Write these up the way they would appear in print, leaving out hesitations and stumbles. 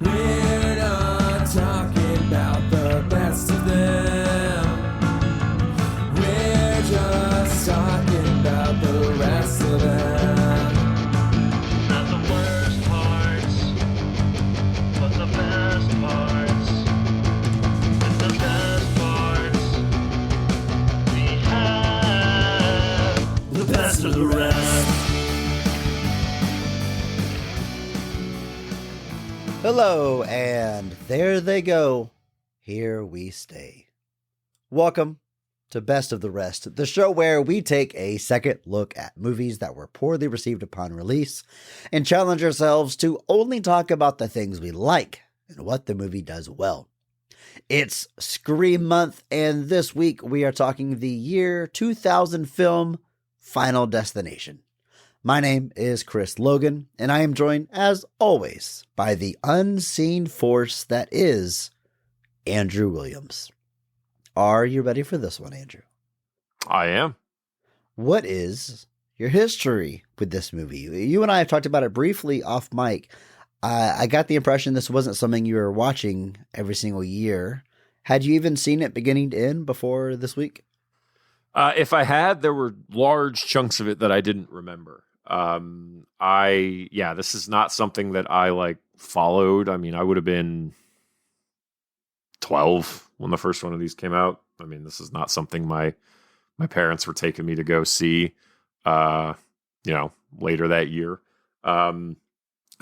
We're not talking about the best of them. We're just talking about the rest of them. Not the worst parts, but the best parts. And the best parts we have. The best of the rest. Hello, and there they go. Here we stay. Welcome to Best of the Rest, the show where we take a second look at movies that were poorly received upon release and challenge ourselves to only talk about the things we like and what the movie does well. It's Scream Month, and this week we are talking the year 2000 film Final Destination. My name is Chris Logan, and I am joined, as always, by the unseen force that is Andrew Williams. Are you ready for this one, Andrew? I am. What is your history with this movie? You and I have talked about it briefly off mic. I got the impression this wasn't something you were watching every single year. Had you even seen it beginning to end before this week? If I had, there were large chunks of it that I didn't remember. This is not something that I followed. I mean, I would have been 12 when the first one of these came out. I mean, this is not something my parents were taking me to go see, later that year. And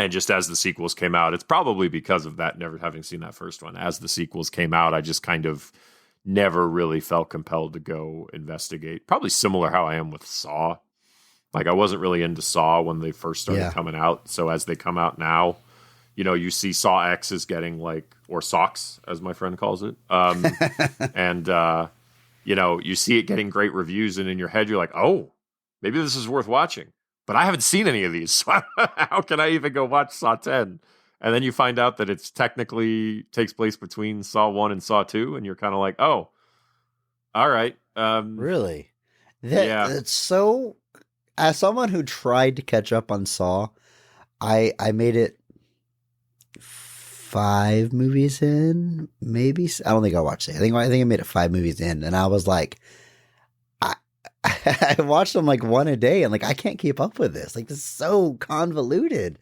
just as the sequels came out, it's probably because of that, never having seen that first one. As the sequels came out, I just kind of never really felt compelled to go investigate. Probably similar how I am with Saw. I wasn't really into Saw when they first started coming out. So as they come out now, you see Saw X is getting or Socks, as my friend calls it. And, you see it getting great reviews. And in your head, you're like, oh, maybe this is worth watching. But I haven't seen any of these. So how can I even go watch Saw 10? And then you find out that it's technically takes place between Saw 1 and Saw 2. And you're kind of like, oh, all right. Really? It's so... As someone who tried to catch up on Saw, I made it 5 movies in, maybe. I don't think I watched it. I think I made it 5 movies in, and I was like, I watched them one a day, and I can't keep up with this. This is so convoluted.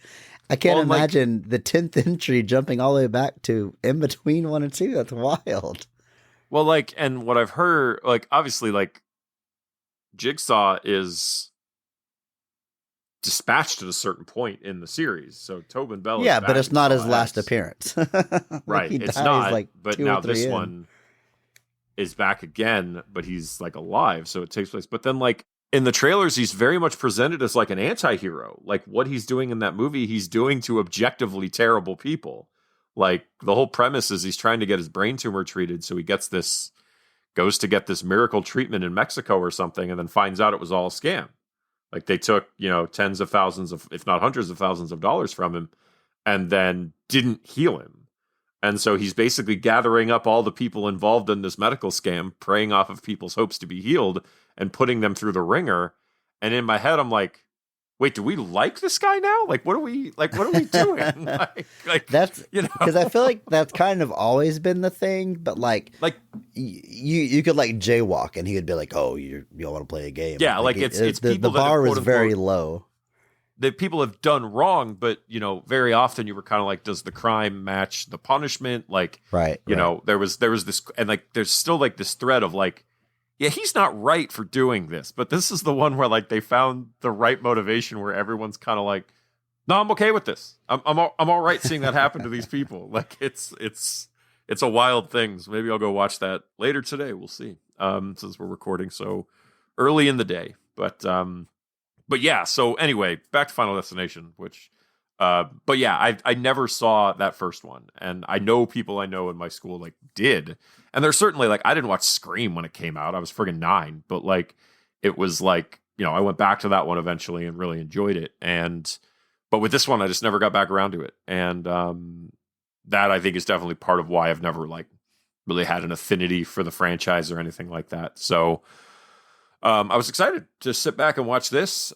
I can't imagine the 10th entry jumping all the way back to in between 1 and 2. That's wild. Well, and what I've heard, obviously, Jigsaw is dispatched at a certain point in the series. So Tobin Bell is but it's not his last X. appearance. Right. It's not, but now this one is back again, but he's alive, so it takes place. But then in the trailers, he's very much presented as an anti-hero. What he's doing in that movie, he's doing to objectively terrible people. The whole premise is he's trying to get his brain tumor treated, so he goes to get this miracle treatment in Mexico or something, and then finds out it was all a scam. They took, tens of thousands of, if not hundreds of thousands of dollars from him and then didn't heal him. And so he's basically gathering up all the people involved in this medical scam, preying off of people's hopes to be healed and putting them through the ringer. And in my head, I'm like, wait, do we like this guy now? What are we doing? That's, because I feel like that's kind of always been the thing, but you could jaywalk and he would be like, oh, you want to play a game. Yeah. It's people the bar that was very low. That people have done wrong, but very often you were kind of does the crime match the punishment? Right. There was this, and there's still this thread of yeah, he's not right for doing this, but this is the one where they found the right motivation where everyone's kind of no, I'm okay with this. I'm all right seeing that happen to these people. It's a wild thing. So maybe I'll go watch that later today. We'll see. Since we're recording so early in the day, but yeah. So anyway, back to Final Destination, which, but yeah, I never saw that first one, and I know people I know in my school did. And there's certainly I didn't watch Scream when it came out. I was friggin' 9, but it was I went back to that one eventually and really enjoyed it. But with this one, I just never got back around to it. And that I think is definitely part of why I've never really had an affinity for the franchise or anything like that. So I was excited to sit back and watch this.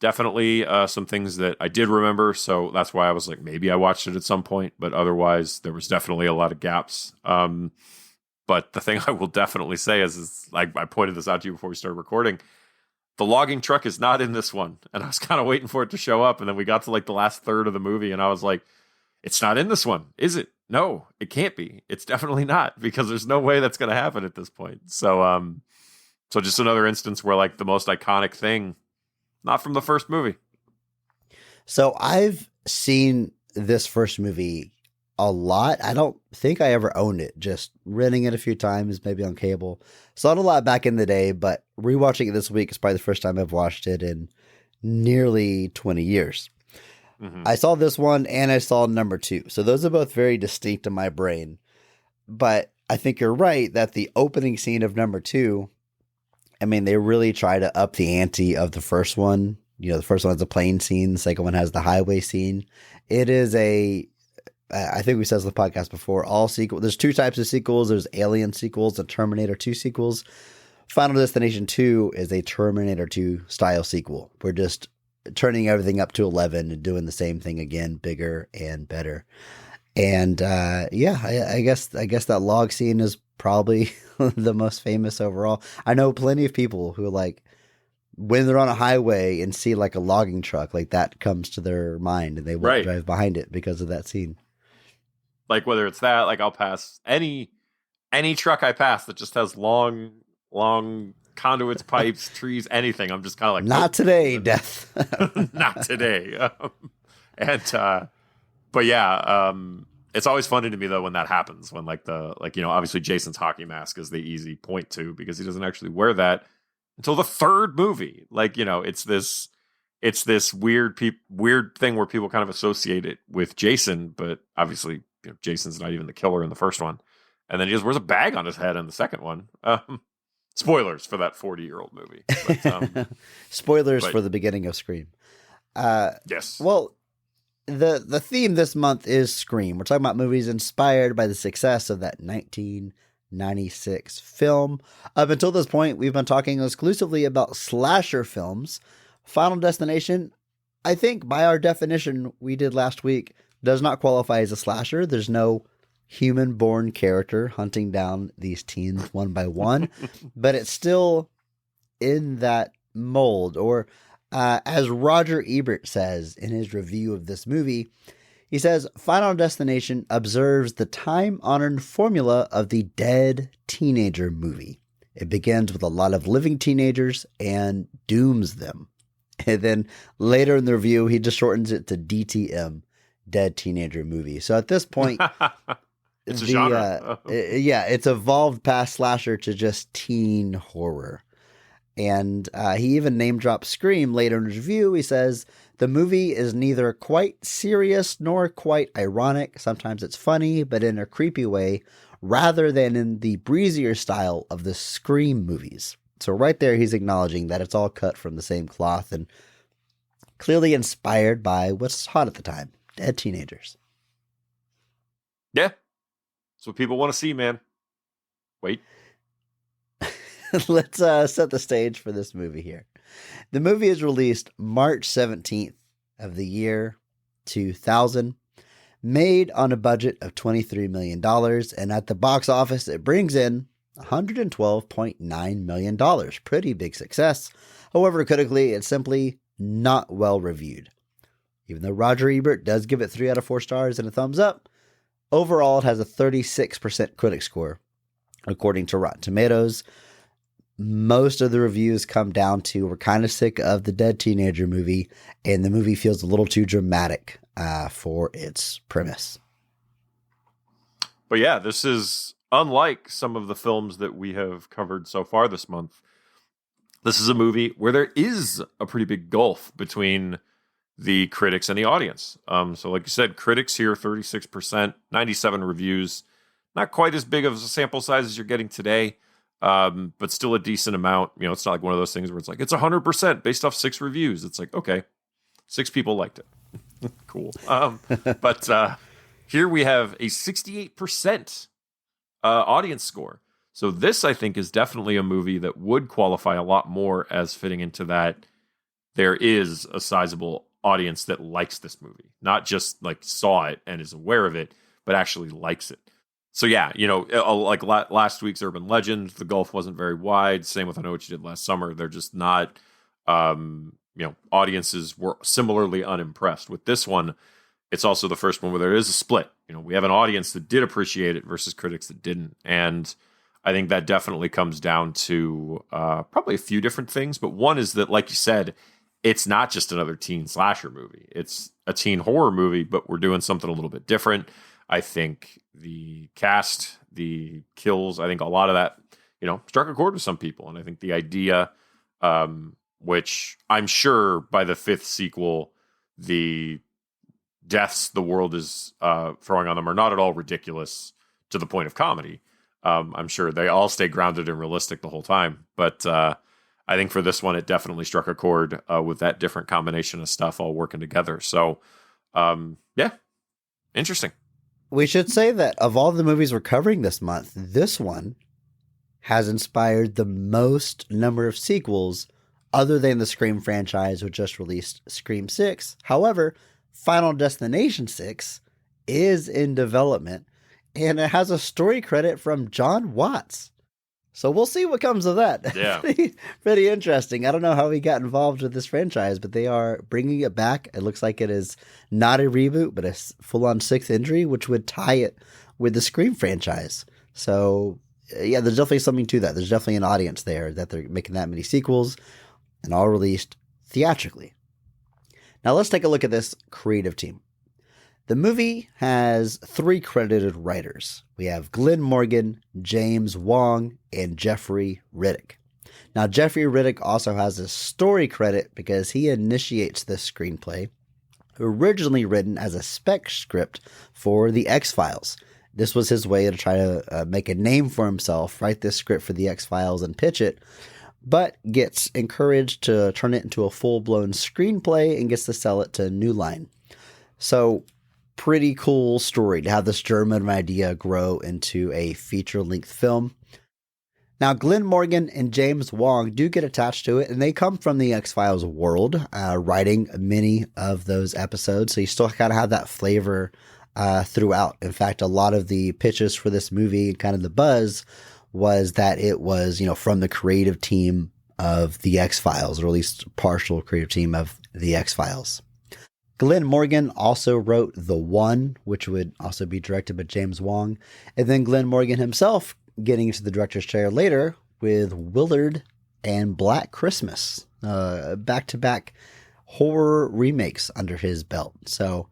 definitely some things that I did remember. So that's why I was like, maybe I watched it at some point, but otherwise there was definitely a lot of gaps. But the thing I will definitely say is like I pointed this out to you before we started recording. The logging truck is not in this one. And I was kind of waiting for it to show up. And then we got to like the last third of the movie. And I was like, it's not in this one, is it? No, it can't be. It's definitely not, because there's no way that's going to happen at this point. So, so just another instance where like the most iconic thing, not from the first movie. So I've seen this first movie a lot. I don't think I ever owned it, just renting it a few times, maybe on cable. Saw it a lot back in the day, but rewatching it this week is probably the first time I've watched it in nearly 20 years. Mm-hmm. I saw this one and I saw number 2. So those are both very distinct in my brain. But I think you're right that the opening scene of number 2, I mean, they really try to up the ante of the first one. You know, the first one has a plane scene. The second one has the highway scene. It is I think we said this in the podcast before, all sequel. There's 2 types of sequels. There's Alien sequels and Terminator 2 sequels. Final Destination 2 is a Terminator 2 style sequel. We're just turning everything up to 11 and doing the same thing again, bigger and better. And I guess that log scene is probably the most famous overall. I know plenty of people who like when they're on a highway and see like a logging truck, like that comes to their mind and they won't drive behind it because of that scene. Like whether it's that, like I'll pass any truck I pass that just has long conduits, pipes, trees, anything. I'm just kind of like, not today, Death. Not today. But yeah, it's always funny to me though when that happens. When obviously Jason's hockey mask is the easy point to, because he doesn't actually wear that until the third movie. Like, you know, it's this weird thing where people kind of associate it with Jason, but obviously, you know, Jason's not even the killer in the first one, and then he just wears a bag on his head in the second one. Spoilers for that 40-year-old movie. But, Spoilers for the beginning of Scream. Yes. Well, the theme this month is Scream. We're talking about movies inspired by the success of that 1996 film. Up until this point, we've been talking exclusively about slasher films. Final Destination, I think by our definition we did last week, does not qualify as a slasher. There's no human-born character hunting down these teens one by one, but it's still in that mold. Or as Roger Ebert says in his review of this movie, he says, Final Destination observes the time-honored formula of the dead teenager movie. It begins with a lot of living teenagers and dooms them. And then later in the review, he just shortens it to DTM, dead teenager movie. So at this point, it's a genre. It's evolved past slasher to just teen horror. And he even name drops Scream later in his review. He says, the movie is neither quite serious nor quite ironic. Sometimes it's funny, but in a creepy way, rather than in the breezier style of the Scream movies. So right there, he's acknowledging that it's all cut from the same cloth and clearly inspired by what's hot at the time, dead teenagers. Yeah. That's what people want to see, man. Wait. Let's set the stage for this movie here. The movie is released March 17th of the year 2000, made on a budget of $23 million, and at the box office, it brings in $112.9 million. Pretty big success. However, critically, it's simply not well reviewed. Even though Roger Ebert does give it 3 out of 4 stars and a thumbs up, overall it has a 36% critic score, according to Rotten Tomatoes. Most of the reviews come down to we're kind of sick of the dead teenager movie, and the movie feels a little too dramatic for its premise. But yeah, this is unlike some of the films that we have covered so far this month. This is a movie where there is a pretty big gulf between the critics and the audience. So like you said, critics here, 36%, 97 reviews. Not quite as big of a sample size as you're getting today, but still a decent amount. You know, it's not like one of those things where it's like, it's 100% based off 6 reviews. It's like, okay, 6 people liked it. Cool. But here we have a 68% audience score. So this, I think, is definitely a movie that would qualify a lot more as fitting into that there is a sizable audience that likes this movie, not just like saw it and is aware of it, but actually likes it. So yeah, like last week's Urban Legend, the gulf wasn't very wide. Same with I Know What You Did Last Summer. They're just not, audiences were similarly unimpressed. With this one, it's also the first one where there is a split. We have an audience that did appreciate it versus critics that didn't. And I think that definitely comes down to probably a few different things. But one is that, like you said, it's not just another teen slasher movie. It's a teen horror movie, but we're doing something a little bit different. I think the cast, the kills, I think a lot of that, struck a chord with some people. And I think the idea, which I'm sure by the fifth sequel, the deaths the world is throwing on them are not at all ridiculous to the point of comedy. I'm sure they all stay grounded and realistic the whole time. But I think for this one, it definitely struck a chord with that different combination of stuff all working together. So, yeah, interesting. We should say that of all the movies we're covering this month, this one has inspired the most number of sequels other than the Scream franchise, which just released Scream 6. However, Final Destination 6 is in development, and it has a story credit from John Watts. So we'll see what comes of that. Yeah. Pretty interesting. I don't know how he got involved with this franchise, but they are bringing it back. It looks like it is not a reboot, but a full-on sixth entry, which would tie it with the Scream franchise. So, yeah, there's definitely something to that. There's definitely an audience there that they're making that many sequels and all released theatrically. Now let's take a look at this creative team. The movie has 3 credited writers. We have Glenn Morgan, James Wong, and Jeffrey Riddick. Now, Jeffrey Riddick also has a story credit because he initiates this screenplay, originally written as a spec script for The X-Files. This was his way to try to make a name for himself, write this script for The X-Files and pitch it, but gets encouraged to turn it into a full-blown screenplay and gets to sell it to New Line. So, pretty cool story to have this German idea grow into a feature-length film. Now, Glenn Morgan and James Wong do get attached to it, and they come from the X-Files world, writing many of those episodes, so you still kind of have that flavor throughout. In fact, a lot of the pitches for this movie, kind of the buzz, was that it was, from the creative team of the X-Files, or at least partial creative team of the X-Files. Glenn Morgan also wrote The One, which would also be directed by James Wong. And then Glenn Morgan himself getting into the director's chair later with Willard and Black Christmas, back-to-back horror remakes under his belt. So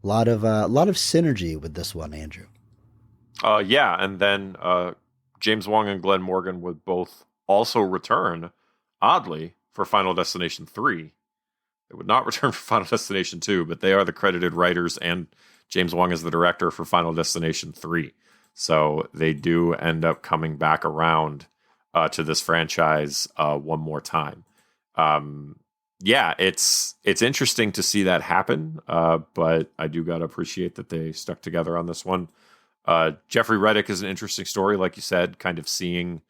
a lot of synergy with this one, Andrew. Yeah, and then James Wong and Glenn Morgan would both also return, oddly, for Final Destination 3. They would not return for Final Destination 2, but they are the credited writers, and James Wong is the director for Final Destination 3. So they do end up coming back around to this franchise one more time. Yeah, it's interesting to see that happen, but I do got to appreciate that they stuck together on this one. Jeffrey Riddick is an interesting story, like you said, kind of seeing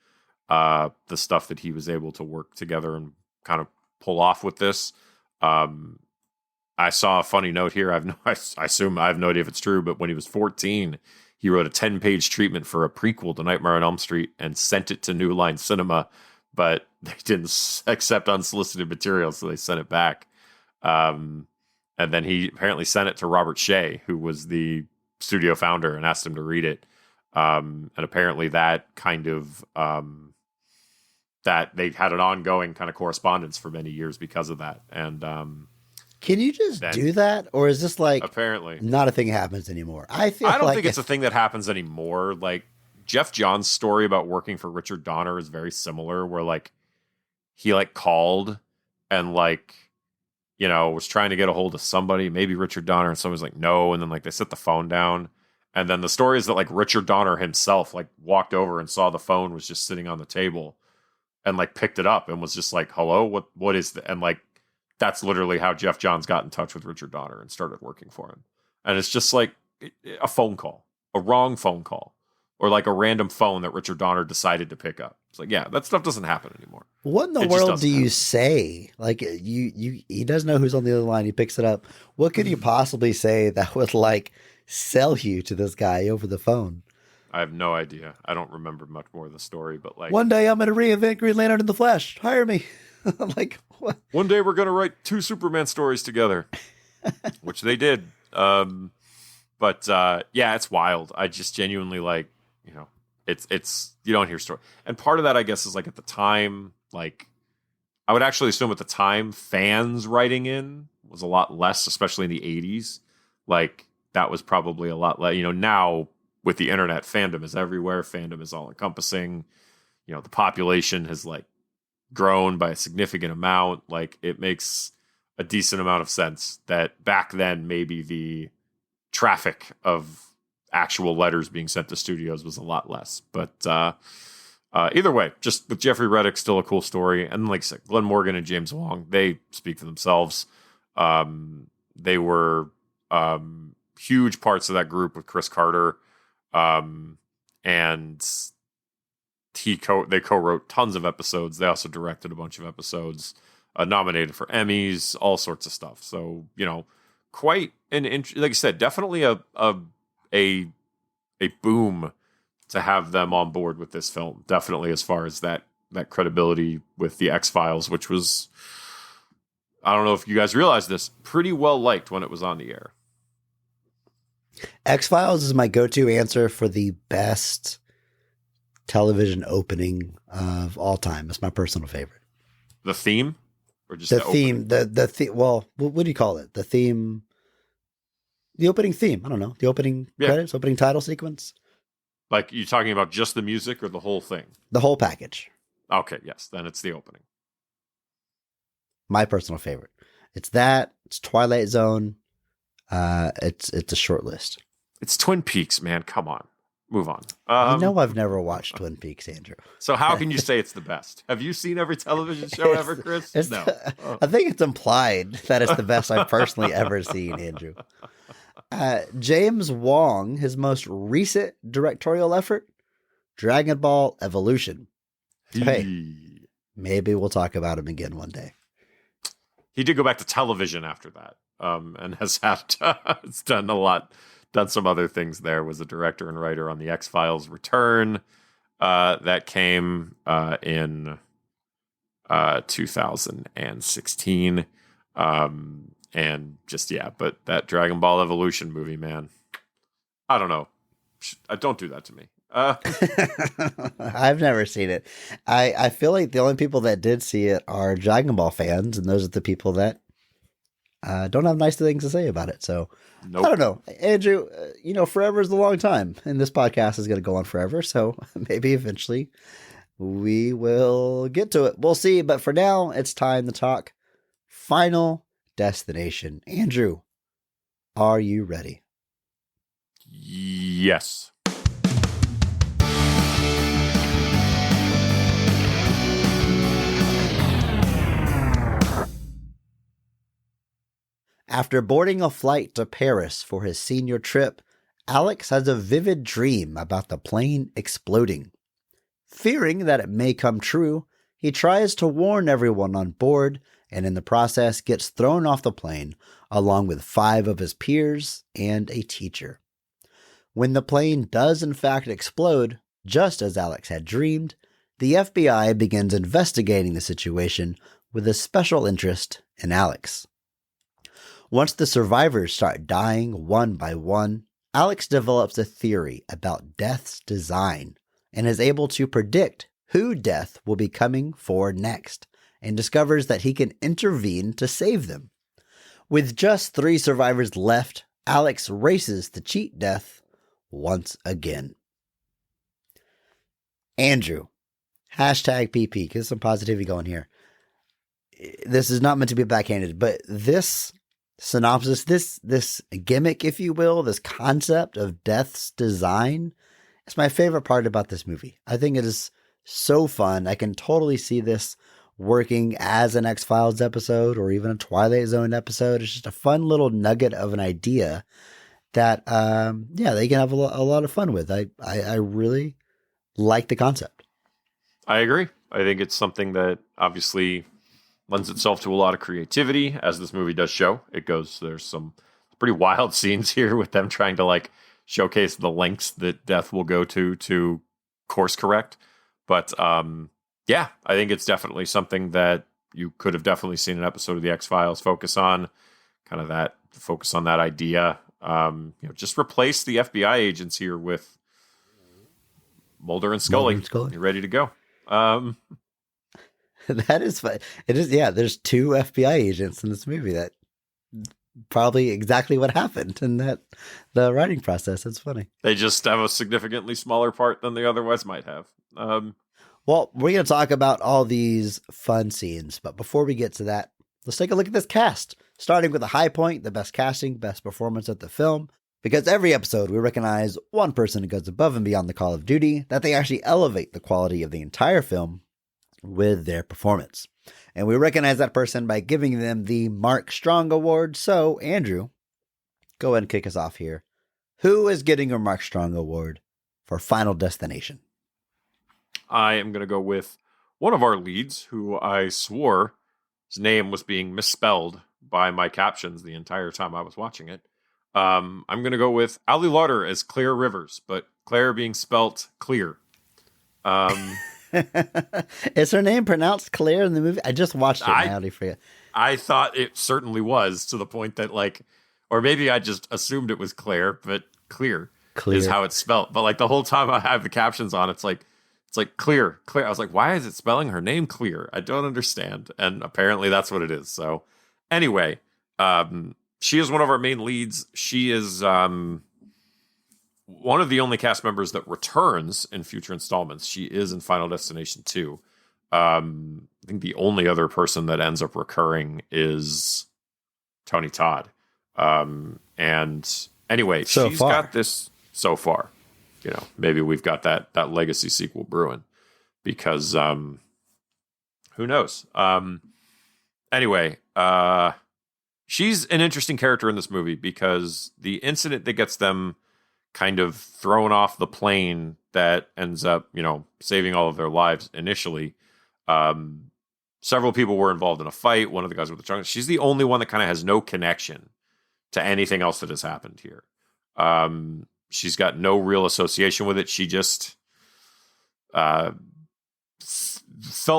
the stuff that he was able to work together and kind of pull off with this. I saw a funny note here. I assume I have no idea if it's true, but when he was 14, he wrote a 10-page treatment for a prequel to Nightmare on Elm Street and sent it to New Line Cinema, but they didn't accept unsolicited material, so they sent it back. And then he apparently sent it to Robert Shea, who was the studio founder, and asked him to read it. And apparently that kind of that they had an ongoing kind of correspondence for many years because of that. And can you just do that, or is this like apparently not a thing that happens anymore? I don't think it's a thing that happens anymore. Like Jeff Johns' story about working for Richard Donner is very similar, where like he like called and like, was trying to get a hold of somebody, maybe Richard Donner, and someone was like, no. And then like they set the phone down. And then the story is that like Richard Donner himself like walked over and saw the phone was just sitting on the table and like picked it up and was just like, hello, what is that? And like, that's literally how Jeff Johns got in touch with Richard Donner and started working for him. And it's just like a phone call, a wrong phone call. or like a random phone that Richard Donner decided to pick up. It's like, yeah, that stuff doesn't happen anymore. What in the It just world doesn't do you happen. say? Like he does know who's on the other line. He picks it up. What could you possibly say that would like sell you to this guy over the phone? I have no idea. I don't remember much more of the story, but like One day I'm going to reinvent Green Lantern in the Flesh. Hire me. Like what? one day we're gonna write 2 Superman stories together, which they did. But yeah, it's wild. I just genuinely like, you know, it's you don't hear story, and part of that I guess is like at the time, like I would actually assume at the time fans writing in was a lot less, especially in the 80s. Like that was probably a lot less. You know, now with the internet, fandom is everywhere. Fandom is all encompassing. You know, the population has like grown by a significant amount. Like it makes a decent amount of sense that back then maybe the traffic of actual letters being sent to studios was a lot less. But either way, just with Jeffrey Reddick, still a cool story. And like I said, Glenn Morgan and James Wong, they speak for themselves. They were huge parts of that group with Chris Carter. And they co-wrote tons of episodes. They also directed a bunch of episodes, nominated for Emmys, all sorts of stuff. So, you know, quite like I said, definitely a boom to have them on board with this film. Definitely as far as that credibility with the X-Files, which was, I don't know if you guys realize this, pretty well liked when it was on the air. X-Files is my go-to answer for the best television opening of all time. It's my personal favorite. The theme? Or just The theme, the theme. Well, what do you call it? The theme, the opening theme. I don't know. The opening credits, opening title sequence. Like, you talking about just the music or the whole thing? The whole package. Okay, yes. Then it's the opening. My personal favorite. It's that. It's Twilight Zone. It's a short list. It's Twin Peaks, man. Come on. Move on. You know I've never watched Twin Peaks, Andrew. So how can you say it's the best? Have you seen every television show ever, Chris? No. I think it's implied that it's the best I've personally ever seen, Andrew. James Wong, his most recent directorial effort, Dragon Ball Evolution. Hey, maybe we'll talk about him again one day. He did go back to television after that, and has it's done some other things there. Was a director and writer on the X-Files Return that came in 2016. And just, yeah, but that Dragon Ball Evolution movie, man, I don't know. Don't do that to me. I've never seen it. I feel like the only people that did see it are Dragon Ball fans, and those are the people that don't have nice things to say about it. So Nope. I don't know, Andrew. Forever is a long time, and this podcast is going to go on forever. So maybe eventually we will get to it. We'll see. But for now, it's time to talk Final Destination. Andrew, are you ready? Yes. After boarding a flight to Paris for his senior trip, Alex has a vivid dream about the plane exploding. Fearing that it may come true, he tries to warn everyone on board and in the process gets thrown off the plane along with 5 of his peers and a teacher. When the plane does in fact explode, just as Alex had dreamed, the FBI begins investigating the situation with a special interest in Alex. Once the survivors start dying one by one, Alex develops a theory about death's design and is able to predict who death will be coming for next, and discovers that he can intervene to save them. With just 3 survivors left, Alex races to cheat death once again. Andrew, hashtag PP, get some positivity going here. This is not meant to be backhanded, but this synopsis, this gimmick, if you will, this concept of death's design, is my favorite part about this movie. I think it is so fun. I can totally see this working as an X-Files episode or even a Twilight Zone episode. It's just a fun little nugget of an idea. that, they can have a lot of fun with. I really like the concept. I agree. I think it's something that obviously lends itself to a lot of creativity, as this movie does show. There's some pretty wild scenes here with them trying to like showcase the lengths that Death will go to course correct. But I think it's definitely something that you could have definitely seen an episode of the X-Files focus on, kind of that focus on that idea. Just replace the FBI agents here with Mulder and Scully. You're ready to go. That is fun. It is, yeah. There's 2 FBI agents in this movie. That probably exactly what happened in the writing process. It's funny. They just have a significantly smaller part than they otherwise might have. Well, we're going to talk about all these fun scenes, but before we get to that, let's take a look at this cast. Starting with a high point, the best casting, best performance of the film. Because every episode, we recognize one person who goes above and beyond the call of duty, that they actually elevate the quality of the entire film with their performance. And we recognize that person by giving them the Mark Strong Award. So, Andrew, go ahead and kick us off here. Who is getting a Mark Strong Award for Final Destination? I am going to go with one of our leads, who I swore his name was being misspelled by my captions the entire time I was watching it. I'm going to go with Ali Larter as Claire Rivers, but Claire being spelt clear. Is her name pronounced Claire in the movie? I just watched it. I already forget. I thought it certainly was, to the point that or maybe I just assumed it was Claire, but clear is how it's spelled. But the whole time I have the captions on, it's like clear. I was like, why is it spelling her name clear? I don't understand. And apparently that's what it is. So anyway, she is one of our main leads. She is one of the only cast members that returns in future installments. She is in Final Destination 2. I think the only other person that ends up recurring is Tony Todd. And anyway, she's got this so far. Maybe we've got that legacy sequel brewing, because who knows? Anyway, she's an interesting character in this movie, because the incident that gets them kind of thrown off the plane that ends up, saving all of their lives initially. Several people were involved in a fight. One of the guys with the trunk. She's the only one that kind of has no connection to anything else that has happened here. She's got no real association with it. She just felt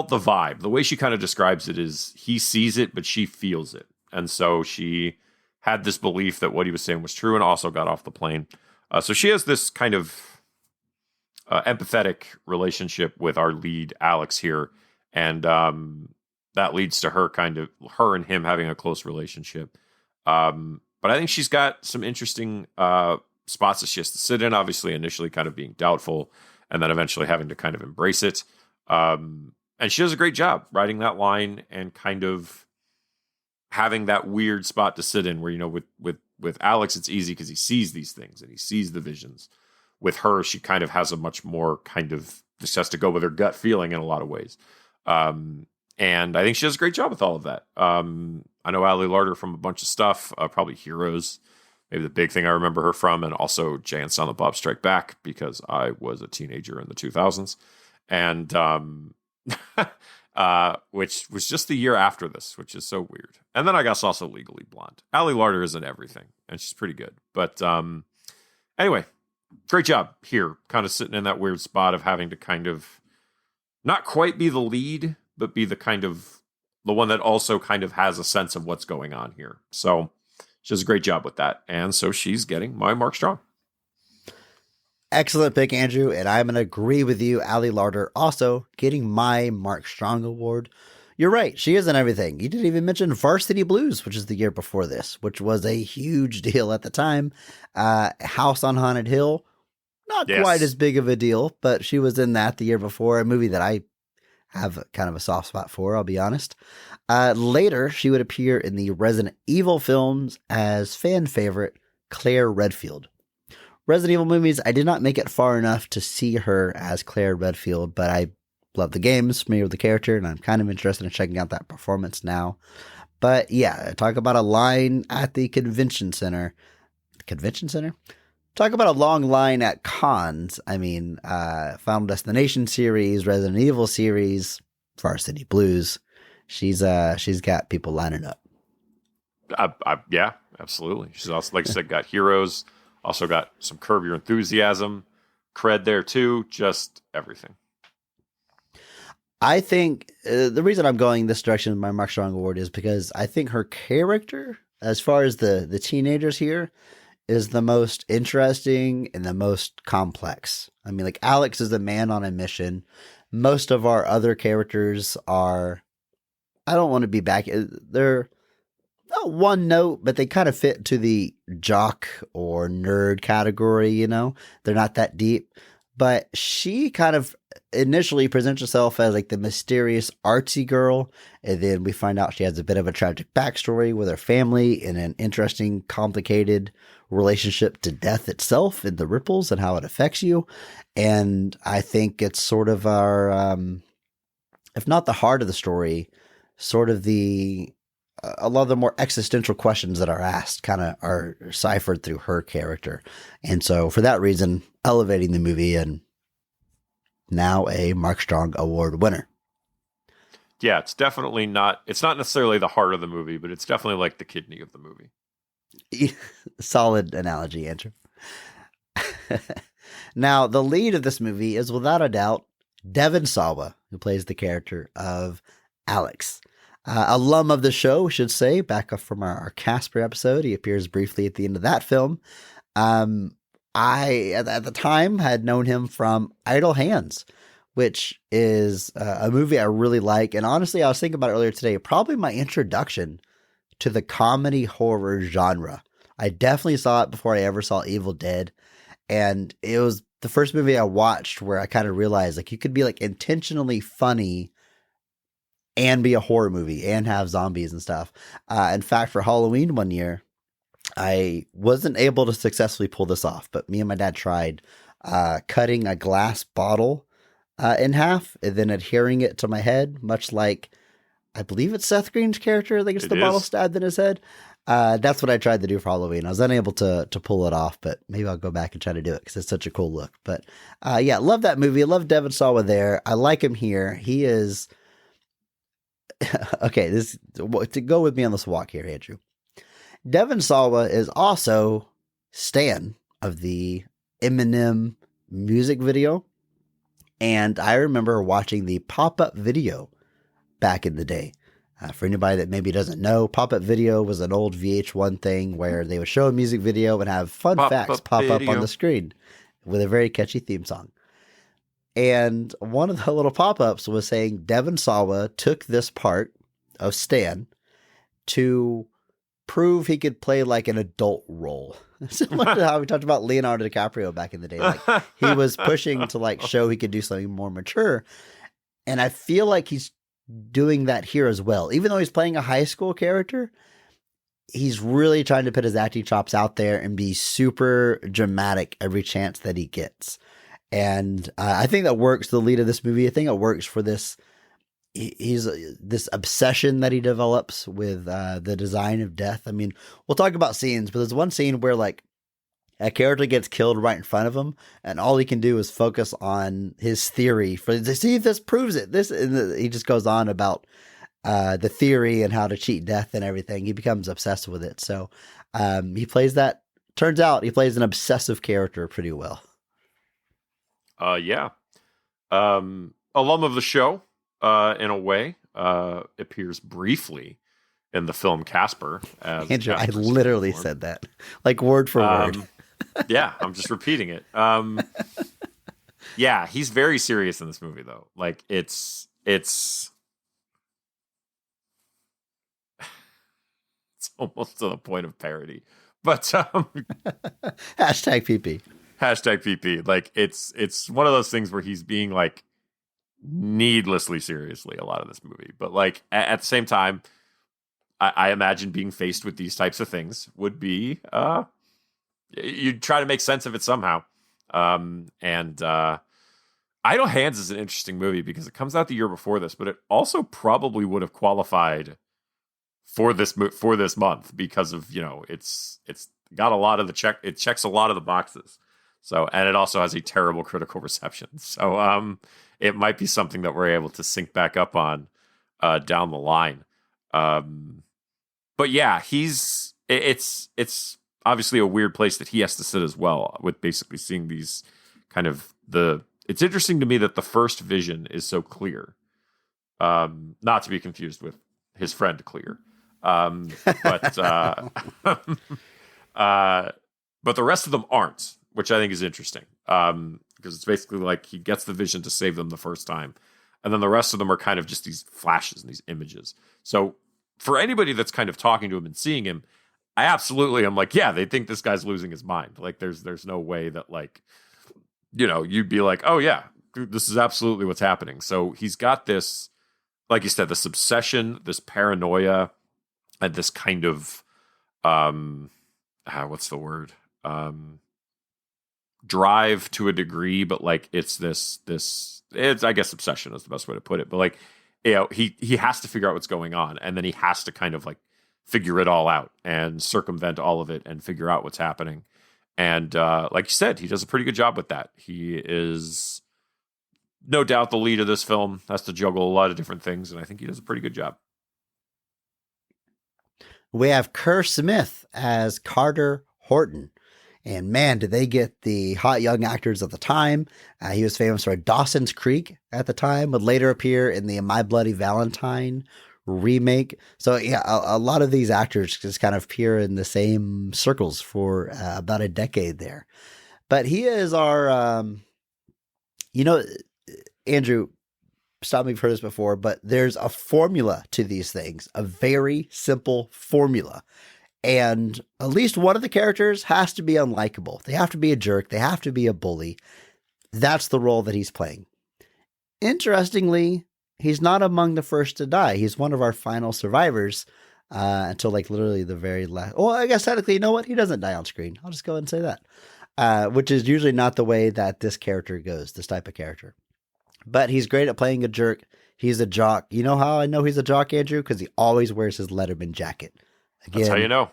the vibe. The way she kind of describes it is he sees it, but she feels it. And so she had this belief that what he was saying was true, and also got off the plane. So she has this kind of empathetic relationship with our lead, Alex, here. And that leads to her and him having a close relationship. But I think she's got some interesting spots that she has to sit in, obviously initially kind of being doubtful, and then eventually having to kind of embrace it. And she does a great job writing that line and kind of having that weird spot to sit in where, with Alex, it's easy because he sees these things and he sees the visions. With her, she kind of has a much more just has to go with her gut feeling in a lot of ways. And I think she does a great job with all of that. I know Ali Larter from a bunch of stuff, probably Heroes, maybe the big thing I remember her from, and also Jay and Silent Bob Strike Back, because I was a teenager in the 2000s. And which was just the year after this, which is so weird. And then I guess also Legally Blonde. Ali Larter is in everything, and she's pretty good. But anyway, great job here, kind of sitting in that weird spot of having to kind of not quite be the lead, but be the one that also kind of has a sense of what's going on here. So she does a great job with that. And so she's getting my Mark Strong. Excellent pick, Andrew. And I'm going to agree with you. Ali Larter also getting my Mark Strong Award. You're right. She is in everything. You didn't even mention Varsity Blues, which is the year before this, which was a huge deal at the time. House on Haunted Hill, not quite as big of a deal, but she was in that the year before, a movie that I have kind of a soft spot for, I'll be honest. Later, she would appear in the Resident Evil films as fan favorite Claire Redfield. Resident Evil movies, I did not make it far enough to see her as Claire Redfield, but I love the games, familiar with the character, and I'm kind of interested in checking out that performance now. But yeah, talk about a line at the convention center. the convention center. Talk about a long line at cons. I mean, Final Destination series, Resident Evil series, Varsity Blues. She's got people lining up. Yeah, absolutely. She's also, like I said, got Heroes. Also got some Curb Your Enthusiasm cred there too. Just everything. I think the reason I'm going this direction with my Mark Strong award is because I think her character, as far as the teenagers here, is the most interesting and the most complex. I mean, like Alex is a man on a mission. Most of our other characters are, I don't want to be back. They're not one note, but they kind of fit to the jock or nerd category, you know? They're not that deep. But she kind of initially presents herself as like the mysterious artsy girl. And then we find out she has a bit of a tragic backstory with her family and an interesting, complicated relationship to death itself and the ripples and how it affects you. And I think it's sort of our, if not the heart of the story, sort of a lot of the more existential questions that are asked kind of are ciphered through her character. And so for that reason, elevating the movie and now a Mark Strong Award winner. Yeah, it's definitely not, it's not necessarily the heart of the movie, but it's definitely like the kidney of the movie. Solid analogy, Andrew. Now, the lead of this movie is without a doubt Devon Sawa, who plays the character of Alex. Alum of the show, should say, back up from our Casper episode. He appears briefly at the end of that film. I, at the time, had known him from Idle Hands, which is a movie I really like. And honestly, I was thinking about it earlier today, probably my introduction to the comedy horror genre. I definitely saw it before I ever saw Evil Dead. And it was the first movie I watched where I kind of realized like you could be like intentionally funny and be a horror movie and have zombies and stuff. In fact, for Halloween one year, I wasn't able to successfully pull this off, but me and my dad tried cutting a glass bottle in half and then adhering it to my head, much like I believe it's Seth Green's character that gets the bottle stabbed in his head. That's what I tried to do for Halloween. I was unable to pull it off, but maybe I'll go back and try to do it because it's such a cool look. But yeah, love that movie. I love Devon Sawa there. I like him here. He is okay. To go with me on this walk here, Andrew. Devon Sawa is also Stan of the Eminem music video. And I remember watching the pop-up video back in the day. For anybody that maybe doesn't know, pop-up video was an old VH1 thing where they would show a music video and have fun facts pop up on the screen with a very catchy theme song. And one of the little pop-ups was saying Devon Sawa took this part of Stan to prove he could play like an adult role. Similar to how we talked about Leonardo DiCaprio back in the day. Like he was pushing to like show he could do something more mature. And I feel like he's doing that here as well. Even though he's playing a high school character, he's really trying to put his acting chops out there and be super dramatic every chance that he gets. And I think that works for the lead of this movie. I think it works for this. He's this obsession that he develops with the design of death. I mean, we'll talk about scenes, but there's one scene where like a character gets killed right in front of him, and all he can do is focus on his theory to see if this proves it. He just goes on about the theory and how to cheat death and everything. He becomes obsessed with it. So he plays that. Turns out he plays an obsessive character pretty well. Yeah. Alum of the show. In a way, appears briefly in the film Casper. Andrew, I literally said that, like word for word. Yeah, I'm just repeating it. Yeah, he's very serious in this movie, though. Like it's almost to the point of parody. But Hashtag PP. Hashtag PP. Like it's one of those things where he's being like needlessly seriously a lot of this movie, but like at the same time, I imagine being faced with these types of things would be you'd try to make sense of it somehow. And Idle Hands is an interesting movie because it comes out the year before this, but it also probably would have qualified for this month because of, you know, it's got a lot of it checks a lot of the boxes. So, and it also has a terrible critical reception. So, it might be something that we're able to sync back up on down the line. But yeah, it's obviously a weird place that he has to sit as well, with basically seeing these kind of it's interesting to me that the first vision is so clear. Not to be confused with his friend Clear. But but the rest of them aren't, which I think is interesting. Because it's basically like he gets the vision to save them the first time. And then the rest of them are kind of just these flashes and these images. So for anybody that's kind of talking to him and seeing him, I absolutely am like, yeah, they think this guy's losing his mind. Like there's no way that, like, you know, you'd be like, oh yeah, this is absolutely what's happening. So he's got this, like you said, this obsession, this paranoia, and this kind of what's the word? Drive to a degree, but like it's I guess obsession is the best way to put it. But like, you know, he has to figure out what's going on, and then he has to kind of like figure it all out and circumvent all of it and figure out what's happening. And like you said, he does a pretty good job with that. He is no doubt the lead of this film, has to juggle a lot of different things, and I think he does a pretty good job. We have Kerr Smith as Carter Horton. And man, did they get the hot young actors of the time. He was famous for Dawson's Creek at the time, would later appear in the My Bloody Valentine remake. So yeah, a lot of these actors just kind of appear in the same circles for about a decade there. But he is our, Andrew, stop me if you've heard this before, but there's a formula to these things, a very simple formula. And at least one of the characters has to be unlikable. They have to be a jerk. They have to be a bully. That's the role that he's playing. Interestingly, he's not among the first to die. He's one of our final survivors until like literally the very last. Well, I guess technically, you know what? He doesn't die on screen. I'll just go ahead and say that, which is usually not the way that this character goes, this type of character. But he's great at playing a jerk. He's a jock. You know how I know he's a jock, Andrew? Because he always wears his Letterman jacket. Again, that's how you know.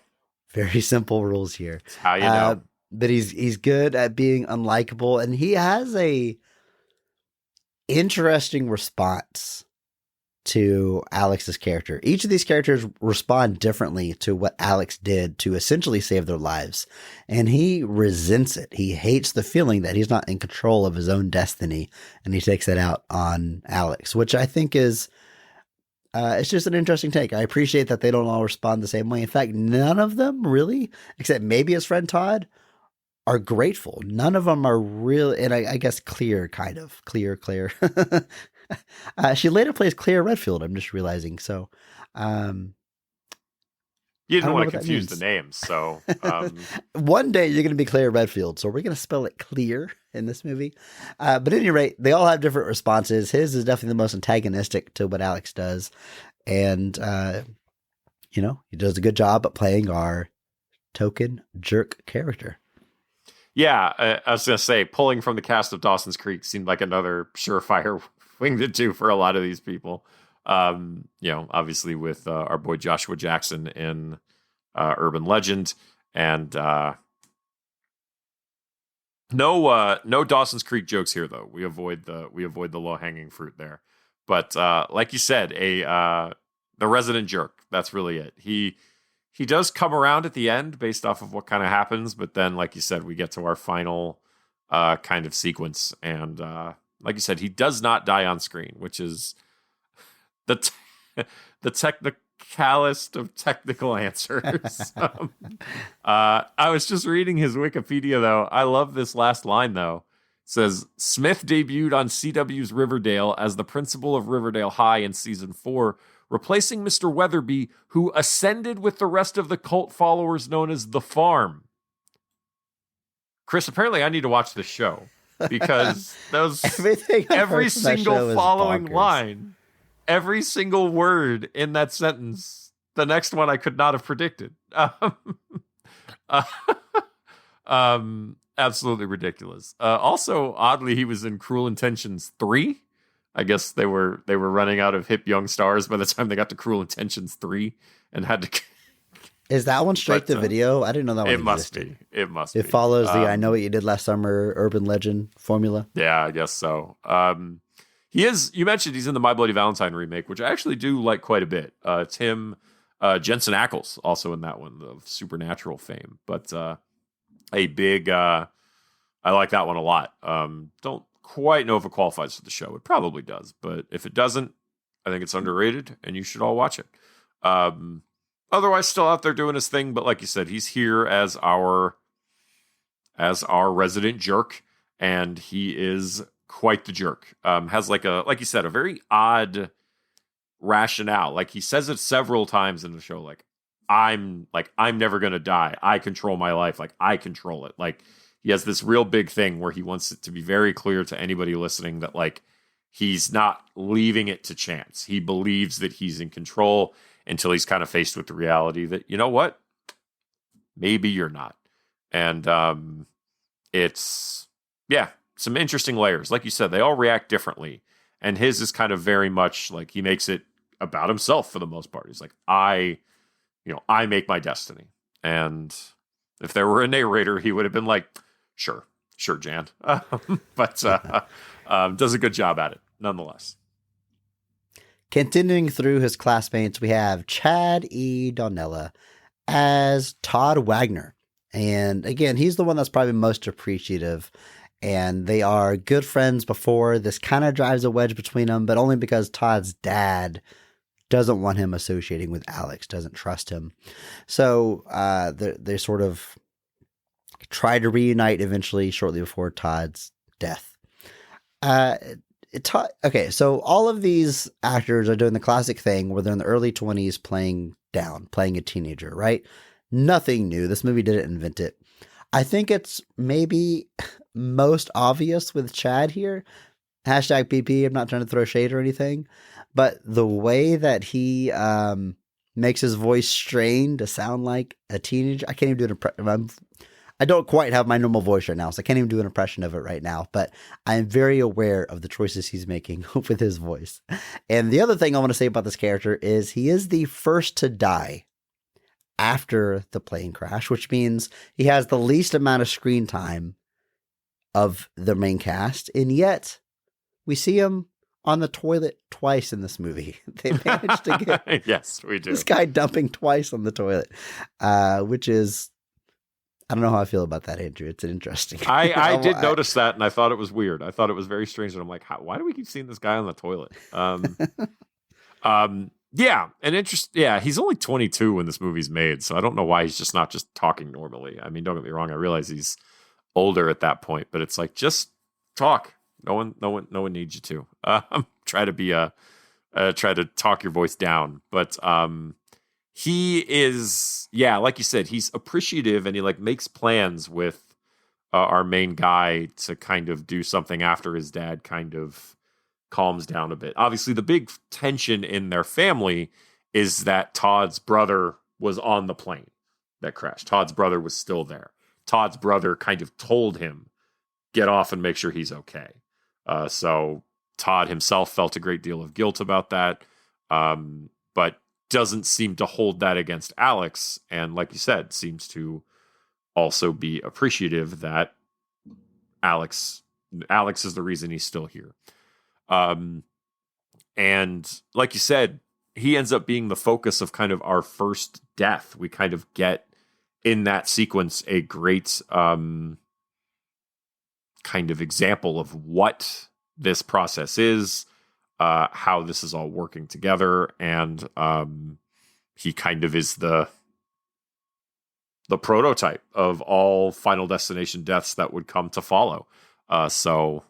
Very simple rules here. That's how you know. But he's good at being unlikable, and he has a interesting response to Alex's character. Each of these characters respond differently to what Alex did to essentially save their lives, and he resents it. He hates the feeling that he's not in control of his own destiny, and he takes that out on Alex, which I think is it's just an interesting take. I appreciate that they don't all respond the same way. In fact, none of them really, except maybe his friend Todd, are grateful. None of them are really, and I guess Clear. She later plays Claire Redfield, I'm just realizing. So, you didn't want to confuse the names. So, one day you're going to be Claire Redfield. So we're going to spell it Clear in this movie. But at any rate, they all have different responses. His is definitely the most antagonistic to what Alex does. And, he does a good job at playing our token jerk character. Yeah, I was going to say, pulling from the cast of Dawson's Creek seemed like another surefire thing to do for a lot of these people. Obviously with our boy Joshua Jackson in Urban Legend, and no Dawson's Creek jokes here though. We avoid the low hanging fruit there. But like you said, the resident jerk. That's really it. He does come around at the end based off of what kind of happens, but then like you said, we get to our final kind of sequence, and like you said, he does not die on screen, which is the technicalist of technical answers. I was just reading his Wikipedia, though. I love this last line, though. It says, Smith debuted on CW's Riverdale as the principal of Riverdale High in season 4, replacing Mr. Weatherby, who ascended with the rest of the cult followers known as The Farm. Chris, apparently I need to watch this show, because every single following line, every single word in that sentence, the next one I could not have predicted. Absolutely ridiculous. Also, oddly, he was in Cruel Intentions 3. I guess they were running out of hip young stars by the time they got to Cruel Intentions 3 and had to Is that one straight But, to video? I didn't know that one it must existed. be. It must It be. follows the I Know What You Did Last Summer urban legend formula. Yeah, I guess so. He is. You mentioned he's in the My Bloody Valentine remake, which I actually do like quite a bit. It's him, Jensen Ackles, also in that one of Supernatural fame. But a big. I like that one a lot. Don't quite know if it qualifies for the show. It probably does, but if it doesn't, I think it's underrated, and you should all watch it. Otherwise, still out there doing his thing. But like you said, he's here as our resident jerk, and he is quite the jerk. Has like you said, a very odd rationale. Like he says it several times in the show. I'm never gonna die. I control my life. Like I control it. Like he has this real big thing where he wants it to be very clear to anybody listening that like he's not leaving it to chance. He believes that he's in control until he's kind of faced with the reality that, you know what? Maybe you're not. And it's, yeah, some interesting layers. Like you said, they all react differently. And his is kind of very much like he makes it about himself for the most part. He's like, I make my destiny. And if there were a narrator, he would have been like, sure, Jan. But does a good job at it, nonetheless. Continuing through his classmates, we have Chad E. Donnella as Todd Wagner. And again, he's the one that's probably most appreciative. And they are good friends before. This kind of drives a wedge between them, but only because Todd's dad doesn't want him associating with Alex, doesn't trust him. So they sort of try to reunite eventually shortly before Todd's death. Okay, so all of these actors are doing the classic thing where they're in the early 20s playing a teenager, right? Nothing new. This movie didn't invent it. I think it's maybe most obvious with Chad here. Hashtag PP, I'm not trying to throw shade or anything, but the way that he makes his voice strained to sound like a teenager, I can't even do an impression. I don't quite have my normal voice right now, so I can't even do an impression of it right now, but I am very aware of the choices he's making with his voice. And the other thing I want to say about this character is he is the first to die after the plane crash, which means he has the least amount of screen time of the main cast, and yet we see him on the toilet twice in this movie. They managed to get yes, we do. This guy dumping twice on the toilet, which is, I don't know how I feel about that, Andrew. It's an interesting. I did notice that, and I thought it was weird. I thought it was very strange. And I'm like, why do we keep seeing this guy on the toilet? Yeah, yeah, he's only 22 when this movie's made, so I don't know why he's just not just talking normally. I mean, don't get me wrong. I realize he's older at that point, but it's like, just talk. No one needs you to. Try to talk your voice down, but he is, yeah, like you said, he's appreciative, and he like makes plans with our main guy to kind of do something after his dad kind of calms down a bit. Obviously, the big tension in their family is that Todd's brother was on the plane that crashed. Todd's brother was still there. Todd's brother kind of told him, get off and make sure he's okay. So Todd himself felt a great deal of guilt about that, but doesn't seem to hold that against Alex. And like you said, seems to also be appreciative that Alex is the reason he's still here. And like you said, he ends up being the focus of kind of our first death. We kind of get in that sequence a great kind of example of what this process is, how this is all working together, and he kind of is the prototype of all Final Destination deaths that would come to follow. So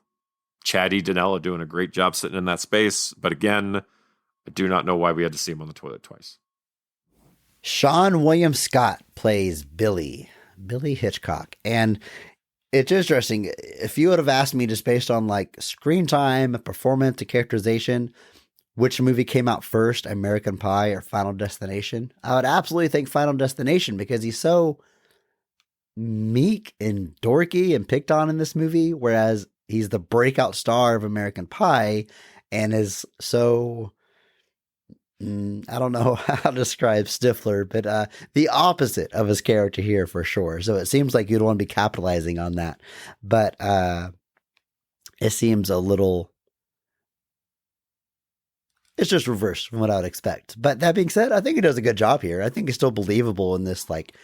Chad E. Donnella doing a great job sitting in that space, but again, I do not know why we had to see him on the toilet twice. Sean William Scott plays Billy Hitchcock, and it's interesting. If you would have asked me just based on like screen time, performance, and characterization, which movie came out first, American Pie or Final Destination, I would absolutely think Final Destination, because he's so meek and dorky and picked on in this movie, whereas he's the breakout star of American Pie and is so I don't know how to describe Stifler, but the opposite of his character here for sure. So it seems like you'd want to be capitalizing on that, but it seems a little. It's just reversed from what I would expect. But that being said, I think he does a good job here. I think he's still believable in this like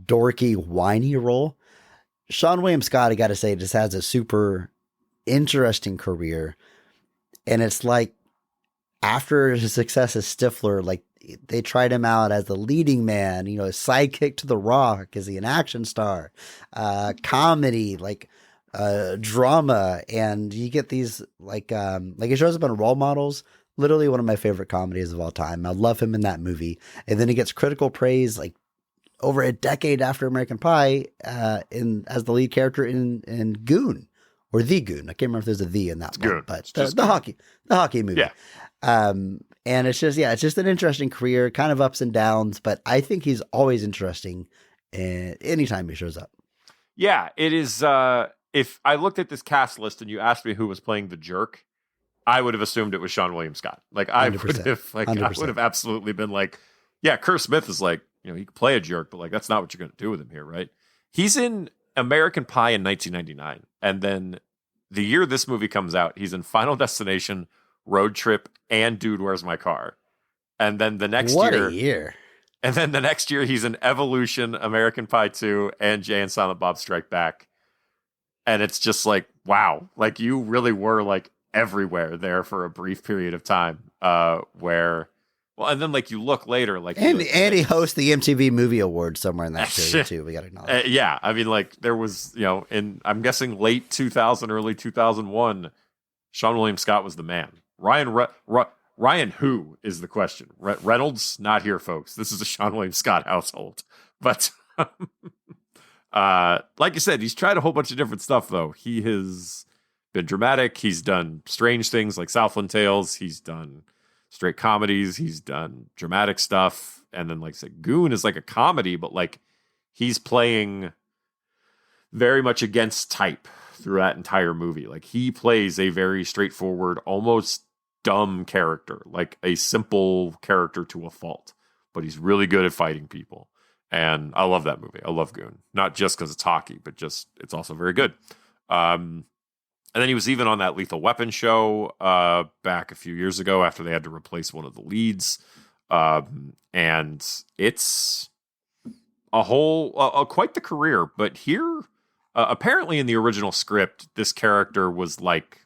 dorky, whiny role. Sean William Scott, I got to say, just has a super interesting career, and it's like. After his success as Stifler, like they tried him out as the leading man, you know, sidekick to The Rock. Is he an action star? Comedy, like drama, and you get these like he shows up in Role Models. Literally one of my favorite comedies of all time. I love him in that movie, and then he gets critical praise like over a decade after American Pie, as the lead character in Goon or The Goon. I can't remember if there's a "the" in that It's one, Goon. but It's the hockey movie. Yeah. And it's just an interesting career, kind of ups and downs, but I think he's always interesting anytime he shows up. Yeah, it is. If I looked at this cast list and you asked me who was playing the jerk, I would have assumed it was Sean William Scott. Like I 100%, would have, like 100%. I would have absolutely been like, yeah, Kerr Smith is like, you know, he could play a jerk, but like that's not what you're going to do with him here, right? He's in American Pie in 1999, and then the year this movie comes out, he's in Final Destination, Road Trip, and Dude, Where's My Car? And then the next what year, a year. And then the next year, he's in Evolution, American Pie 2, and Jay and Silent Bob Strike Back. And it's just like, wow, like you really were like everywhere there for a brief period of time. And then like you look later, like and he hosts the MTV Movie Awards somewhere in that period too. We got to acknowledge. Yeah, I mean, like there was, you know, I'm guessing late 2000, early 2001, Sean William Scott was the man. Ryan who is the question? Reynolds, not here, folks. This is a Sean William Scott household. But like you said, he's tried a whole bunch of different stuff, though. He has been dramatic. He's done strange things like Southland Tales. He's done straight comedies. He's done dramatic stuff. And then, like I said, Goon is like a comedy, but like he's playing very much against type through that entire movie. Like he plays a very straightforward, almost dumb character, like a simple character to a fault, but he's really good at fighting people. And I love that movie. I love Goon, not just because it's hockey, but just it's also very good. And then he was even on that Lethal Weapon show back a few years ago after they had to replace one of the leads. And it's quite the career. But here, apparently in the original script, this character was like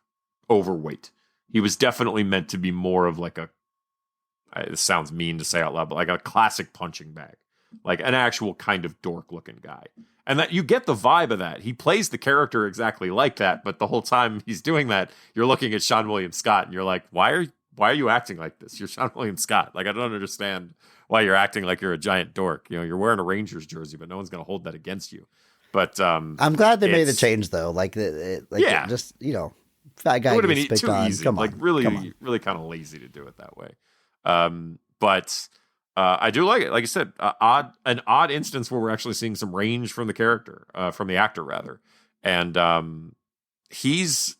overweight. He was definitely meant to be more of like it sounds mean to say out loud, but like a classic punching bag, like an actual kind of dork looking guy. And that you get the vibe of that. He plays the character exactly like that, but the whole time he's doing that, you're looking at Sean William Scott and you're like, why are you acting like this? You're Sean William Scott. Like, I don't understand why you're acting like you're a giant dork. You know, you're wearing a Rangers jersey, but no one's going to hold that against you. But I'm glad they made the change though. Yeah, just, you know, fat guy. It would have been too on. easy. Come like on. really, Come on. really kind of lazy to do it that way. But I do like it. Like I said, an odd instance where we're actually seeing some range from the character, from the actor rather. And he's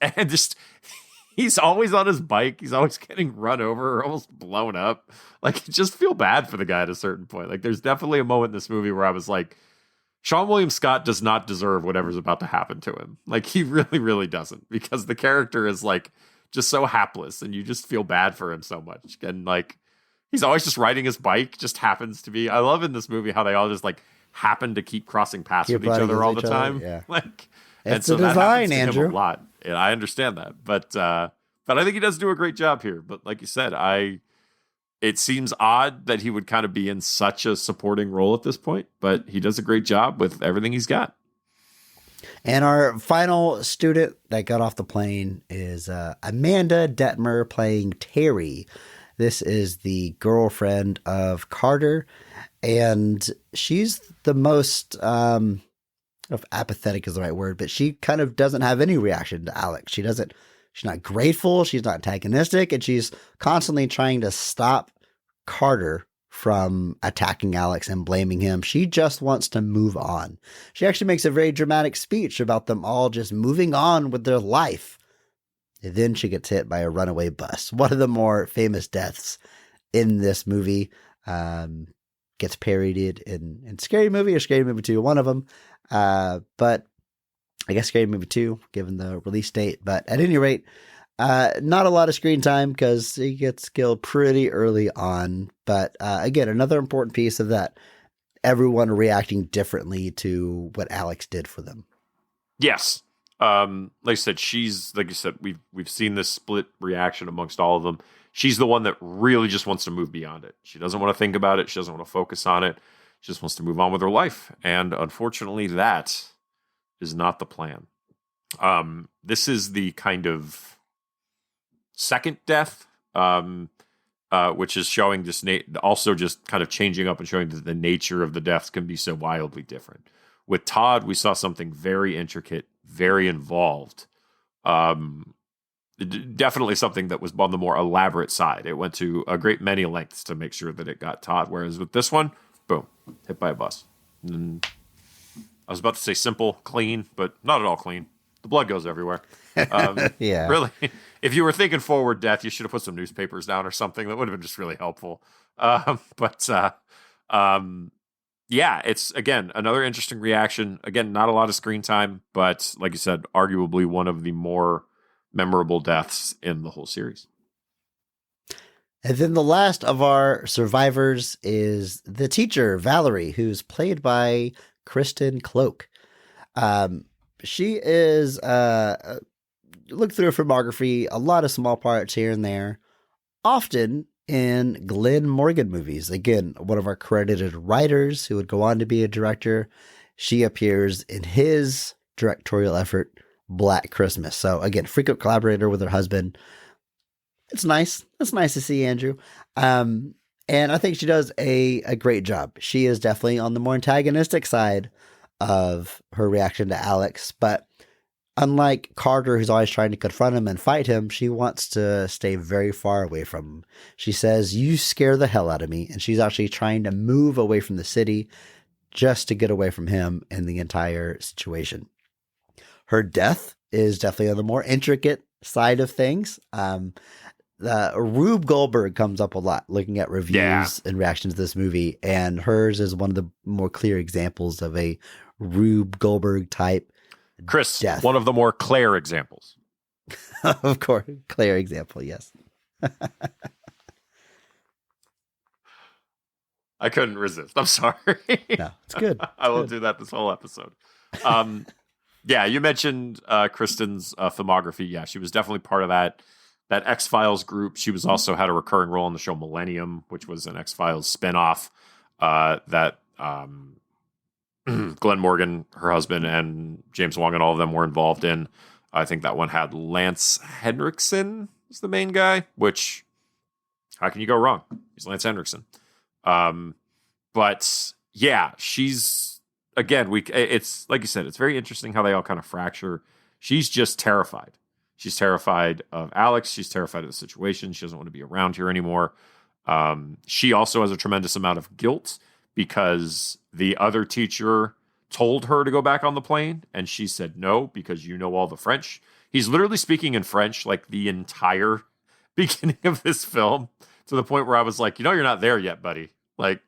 always on his bike. He's always getting run over or almost blown up. Like, just feel bad for the guy at a certain point. Like, there's definitely a moment in this movie where I was like, Sean William Scott does not deserve whatever's about to happen to him. Like, he really, really doesn't, because the character is like just so hapless and you just feel bad for him so much. And like, he's always just riding his bike, just happens to be. I love in this movie how they all just like happen to keep crossing paths with each other all the time. Yeah. Like, it's a design, Andrew. A lot. And I understand that. But I think he does do a great job here. But like you said, it seems odd that he would kind of be in such a supporting role at this point, but he does a great job with everything he's got. And our final student that got off the plane is Amanda Detmer playing Terry. This is the girlfriend of Carter, and she's the most, I don't know if apathetic is the right word, but she kind of doesn't have any reaction to Alex. She's not grateful. She's not antagonistic, and she's constantly trying to stop Carter from attacking Alex and blaming him. She just wants to move on. She actually makes a very dramatic speech about them all just moving on with their life. And then she gets hit by a runaway bus, one of the more famous deaths in this movie. Gets parodied in Scary Movie or Scary Movie 2, one of them. But I guess Scary Movie 2, given the release date. But at any rate, not a lot of screen time because he gets killed pretty early on. But again, another important piece of that, everyone reacting differently to what Alex did for them. Yes. Like I said, we've seen this split reaction amongst all of them. She's the one that really just wants to move beyond it. She doesn't want to think about it. She doesn't want to focus on it. She just wants to move on with her life. And unfortunately, that is not the plan. This is the kind of second death, which is showing just also just kind of changing up and showing that the nature of the deaths can be so wildly different. With Todd, we saw something very intricate, very involved. Definitely something that was on the more elaborate side. It went to a great many lengths to make sure that it got Todd. Whereas with this one, boom, hit by a bus. And I was about to say simple, clean, but not at all clean. The blood goes everywhere. Yeah. Really, if you were thinking forward death, you should have put some newspapers down or something. That would have been just really helpful. Yeah, it's, again, another interesting reaction. Again, not a lot of screen time, but like you said, arguably one of the more memorable deaths in the whole series. And then the last of our survivors is the teacher, Valerie, who's played by Kristen Cloak. She is, look through her filmography, a lot of small parts here and there, often in Glenn Morgan movies. Again, one of our credited writers who would go on to be a director. She appears in his directorial effort, Black Christmas. So again, frequent collaborator with her husband. It's nice. It's nice to see Andrew. And I think she does a great job. She is definitely on the more antagonistic side of her reaction to Alex, but unlike Carter, who's always trying to confront him and fight him, she wants to stay very far away from him. She says, "You scare the hell out of me." And she's actually trying to move away from the city just to get away from him and the entire situation. Her death is definitely on the more intricate side of things. Rube Goldberg comes up a lot looking at reviews and reactions to this movie, and hers is one of the more clear examples of a Rube Goldberg type Chris, death. One of the more Claire examples. Of course, Claire example, yes. I couldn't resist. I'm sorry. No, it's good. I will do that this whole episode. Yeah, you mentioned Kristen's filmography. Yeah, she was definitely part of that X-Files group. She was also had a recurring role in the show Millennium, which was an X-Files spinoff that Glenn Morgan, her husband, and James Wong and all of them were involved in. I think that one had Lance Henriksen as the main guy, which, how can you go wrong? He's Lance Henriksen. But yeah, she's, again, it's like you said, it's very interesting how they all kind of fracture. She's just terrified. She's terrified of Alex. She's terrified of the situation. She doesn't want to be around here anymore. She also has a tremendous amount of guilt because the other teacher told her to go back on the plane, and she said no because you know all the French. He's literally speaking in French like the entire beginning of this film, to the point where I was like, you're not there yet, buddy. Like,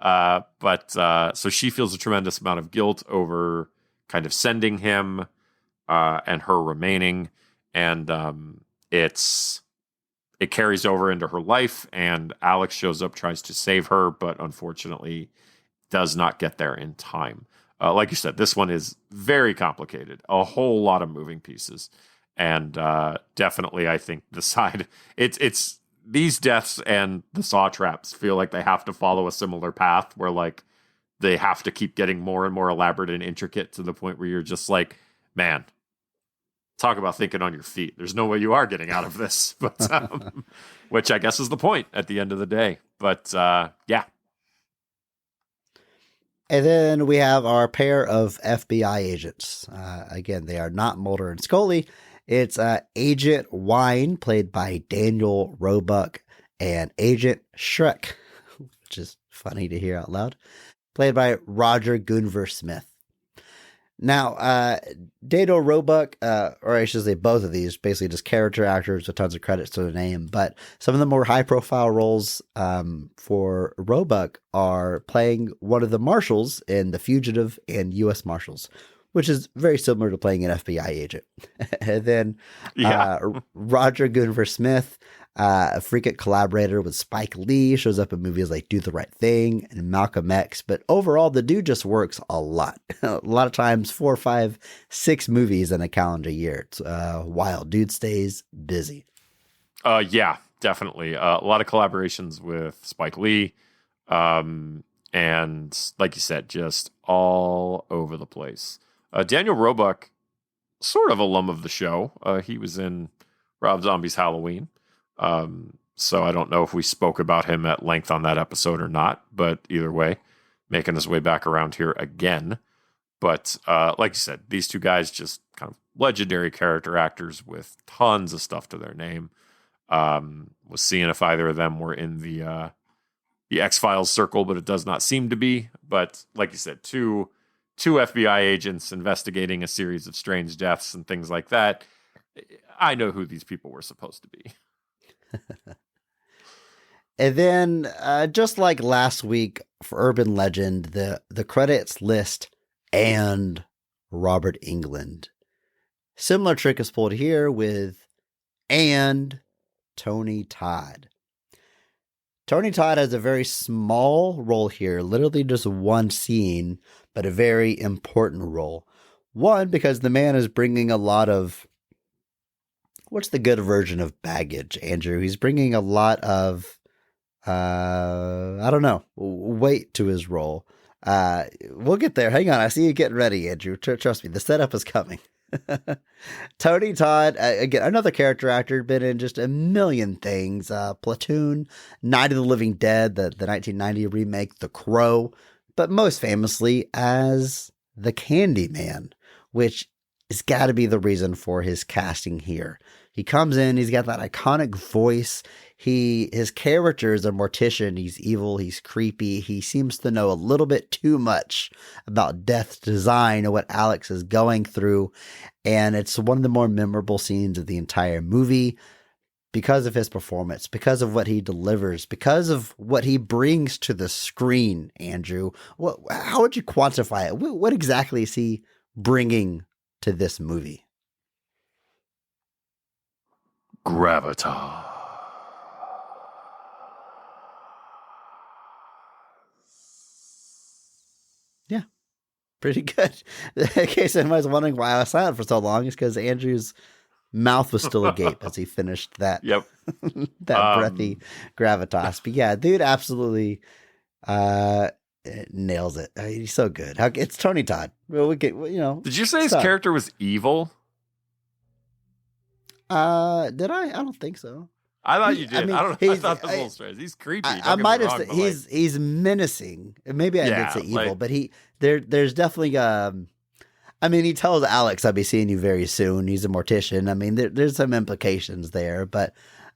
so she feels a tremendous amount of guilt over kind of sending him and her remaining, and it carries over into her life, and Alex shows up, tries to save her, but unfortunately does not get there in time. Like you said, this one is very complicated, a whole lot of moving pieces, and definitely I think the side, it's these deaths and the saw traps feel like they have to follow a similar path where like they have to keep getting more and more elaborate and intricate to the point where you're just like, man, talk about thinking on your feet. There's no way you are getting out of this, but which I guess is the point at the end of the day. But yeah. And then we have our pair of FBI agents. Again, they are not Mulder and Scully. It's Agent Wine, played by Daniel Roebuck, and Agent Shrek, which is funny to hear out loud, played by Roger Gunver Smith. Now, Dado Roebuck, or I should say both of these, basically just character actors with tons of credits to their name. But some of the more high-profile roles for Roebuck are playing one of the marshals in The Fugitive and U.S. Marshals, which is very similar to playing an FBI agent. And then Roger Goodver Smith, a frequent collaborator with Spike Lee, shows up in movies like Do the Right Thing and Malcolm X. But overall, the dude just works a lot. A lot of times, 4, 5, 6 movies in a calendar year. It's wild. Dude stays busy. Yeah, definitely. A lot of collaborations with Spike Lee. And like you said, just all over the place. Daniel Roebuck, sort of alum of the show. He was in Rob Zombie's Halloween. So I don't know if we spoke about him at length on that episode or not, but either way, making his way back around here again. But like you said, these two guys just kind of legendary character actors with tons of stuff to their name. Was seeing if either of them were in the X-Files circle, but it does not seem to be. But like you said, two FBI agents investigating a series of strange deaths and things like that. I know who these people were supposed to be. And then, just like last week for Urban Legend, the credits list and Robert Englund. Similar trick is pulled here with and Tony Todd. Tony Todd has a very small role here, literally just one scene, but a very important role. One, because the man is bringing a lot of, what's the good version of baggage, Andrew? He's bringing a lot of, I don't know, weight to his role. We'll get there. Hang on. I see you getting ready, Andrew. Trust me, the setup is coming. Tony Todd, again, another character actor, been in just a million things. Platoon, Night of the Living Dead, the 1990 remake, The Crow, but most famously as the Candyman, which has got to be the reason for his casting here. He comes in, he's got that iconic voice. His character is a mortician. He's evil, he's creepy. He seems to know a little bit too much about death's design and what Alex is going through. And it's one of the more memorable scenes of the entire movie because of his performance, because of what he delivers, because of what he brings to the screen, Andrew. How would you quantify it? What exactly is he bringing to this movie? Gravitas. Yeah, pretty good. In case anybody's wondering why I was silent for so long, it's because Andrew's mouth was still agape as he finished that. Yep. That breathy gravitas. But yeah, dude absolutely nails it. He's so good. It's Tony Todd. Well, we get, Did you say his Todd. character was evil? Did I? I don't think so. I thought you did. I mean, don't know. I thought that was a little strange. He's creepy. I might have said he's menacing. Maybe I did say evil, but there's definitely he tells Alex, "I'll be seeing you very soon." He's a mortician. I mean, there's some implications there, but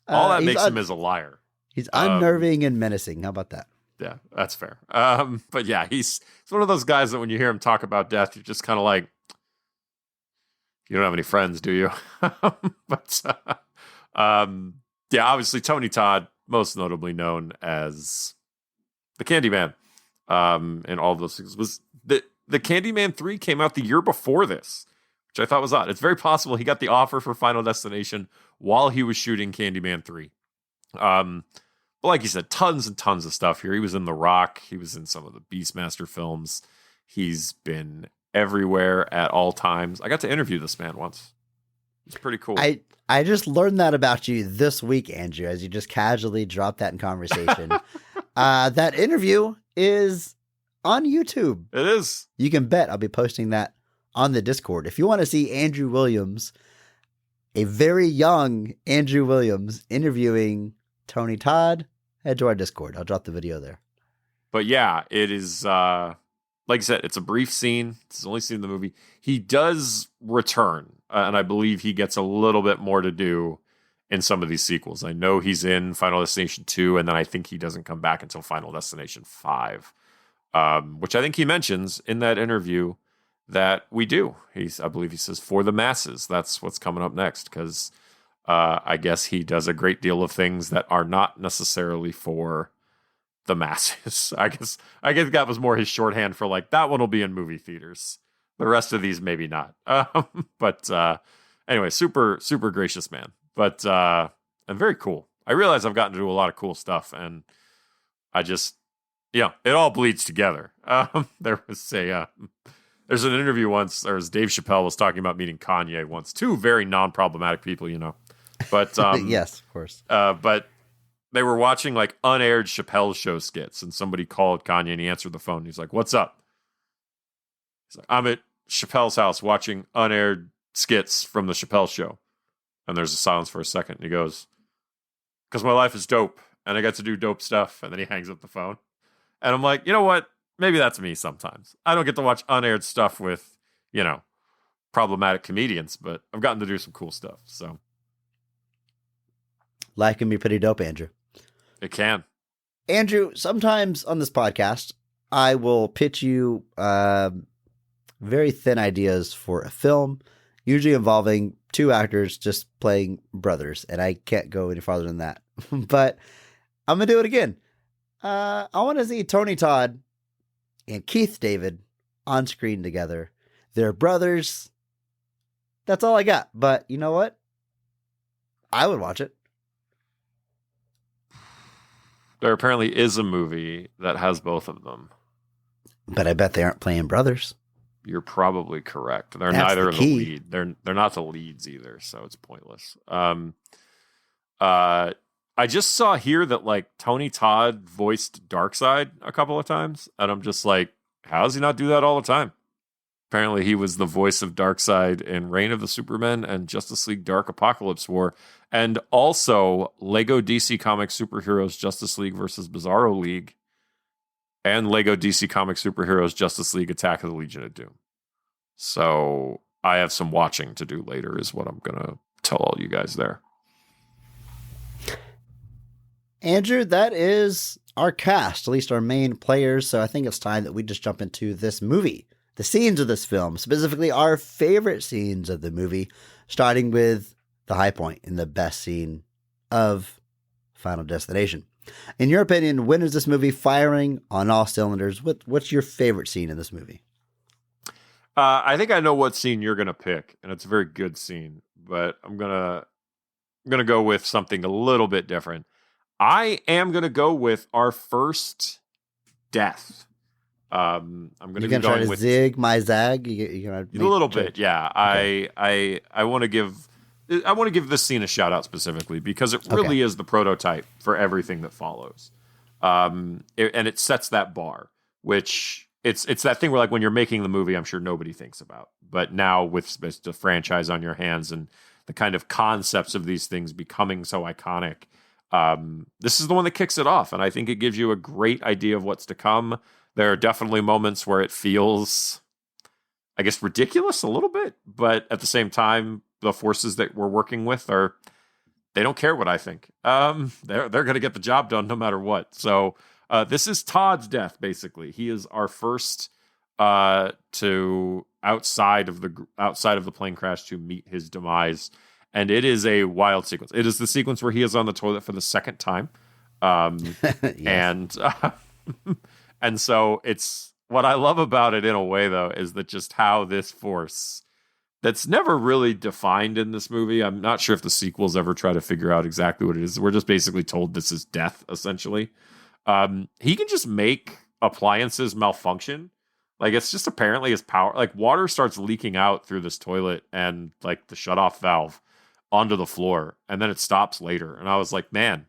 all that makes him is a liar. He's unnerving and menacing. How about that? Yeah, that's fair. But yeah, he's one of those guys that when you hear him talk about death, you're just kind of like, you don't have any friends, do you? But yeah, obviously Tony Todd, most notably known as the Candyman, and all of those things. Was the Candyman 3 came out the year before this, which I thought was odd. It's very possible he got the offer for Final Destination while he was shooting Candyman 3. But like you said, tons and tons of stuff here. He was in The Rock. He was in some of the Beastmaster films. He's been everywhere at all times. I got to interview this man once. It's pretty cool. I just learned that about you this week, Andrew, as you just casually dropped that in conversation. That interview is on YouTube. It is. You can bet I'll be posting that on the Discord. If you want to see Andrew Williams, a very young Andrew Williams, interviewing Tony Todd, head to our Discord. I'll drop the video there. But yeah, it is, like I said, it's a brief scene. It's the only scene in the movie. He does return, and I believe he gets a little bit more to do in some of these sequels. I know he's in Final Destination 2, and then I think he doesn't come back until Final Destination 5, which I think he mentions in that interview that we do. I believe he says for the masses. That's what's coming up next, because I guess he does a great deal of things that are not necessarily for the masses. I guess that was more his shorthand for like, that one will be in movie theaters. The rest of these maybe not. But anyway, super gracious man. But and very cool. I realize I've gotten to do a lot of cool stuff, and I just, it all bleeds together. There's an interview once, or as Dave Chappelle was talking about meeting Kanye once. Two very non-problematic people, But yes, of course. But they were watching like unaired Chappelle show skits, and somebody called Kanye, and he answered the phone. He's like, "What's up?" He's like, "I'm at Chappelle's house watching unaired skits from the Chappelle show." And there's a silence for a second, and he goes, "Because my life is dope, and I get to do dope stuff." And then he hangs up the phone. And I'm like, you know what? Maybe that's me sometimes. I don't get to watch unaired stuff with, problematic comedians, but I've gotten to do some cool stuff. So Life can be pretty dope, Andrew. it can. Andrew, sometimes on this podcast, I will pitch you very thin ideas for a film, usually involving two actors just playing brothers, and I can't go any farther than that. But I'm going to do it again. I want to see Tony Todd and Keith David on screen together. They're brothers. That's all I got. But you know what? I would watch it. There apparently is a movie that has both of them. But I bet they aren't playing brothers. You're probably correct. They're That's neither the of the key. lead. They're not the leads either, so it's pointless. I just saw here that like Tony Todd voiced Darkseid a couple of times, and I'm just like, how does he not do that all the time? Apparently, he was the voice of Darkseid in Reign of the Supermen and Justice League Dark Apocalypse War, and also Lego DC Comics Superheroes Justice League versus Bizarro League, and Lego DC Comics Superheroes Justice League Attack of the Legion of Doom. So I have some watching to do later, is what I'm going to tell all you guys there. Andrew, that is our cast, at least our main players. So I think it's time that we just jump into this movie, the scenes of this film, specifically our favorite scenes of the movie, starting with the high point and the best scene of Final Destination. In your opinion, when is this movie firing on all cylinders? What's your favorite scene in this movie? I think I know what scene you're going to pick, and it's a very good scene, but I'm going to go with something a little bit different. I am going to go with our first death. I'm going to be try going to with zig my zag. You're gonna a little bit, yeah. Okay. I want to give this scene a shout out specifically because it really is the prototype for everything that follows, and it sets that bar, which it's that thing where like when you're making the movie, I'm sure nobody thinks about, but now with the franchise on your hands and the kind of concepts of these things becoming so iconic. This is the one that kicks it off, and I think it gives you a great idea of what's to come. There are definitely moments where it feels, I guess, ridiculous a little bit, but at the same time, the forces that we're working with they don't care what I think. They're going to get the job done no matter what. So this is Todd's death, basically. He is our first to outside of the plane crash to meet his demise. And it is a wild sequence. It is the sequence where he is on the toilet for the second time. And so it's what I love about it in a way, though, is that just how this force that's never really defined in this movie. I'm not sure if the sequels ever try to figure out exactly what it is. We're just basically told this is death, essentially. He can just make appliances malfunction. Like, it's just apparently his power. Like, water starts leaking out through this toilet and, like, the shutoff valve onto the floor, and then it stops later. And I was like, man,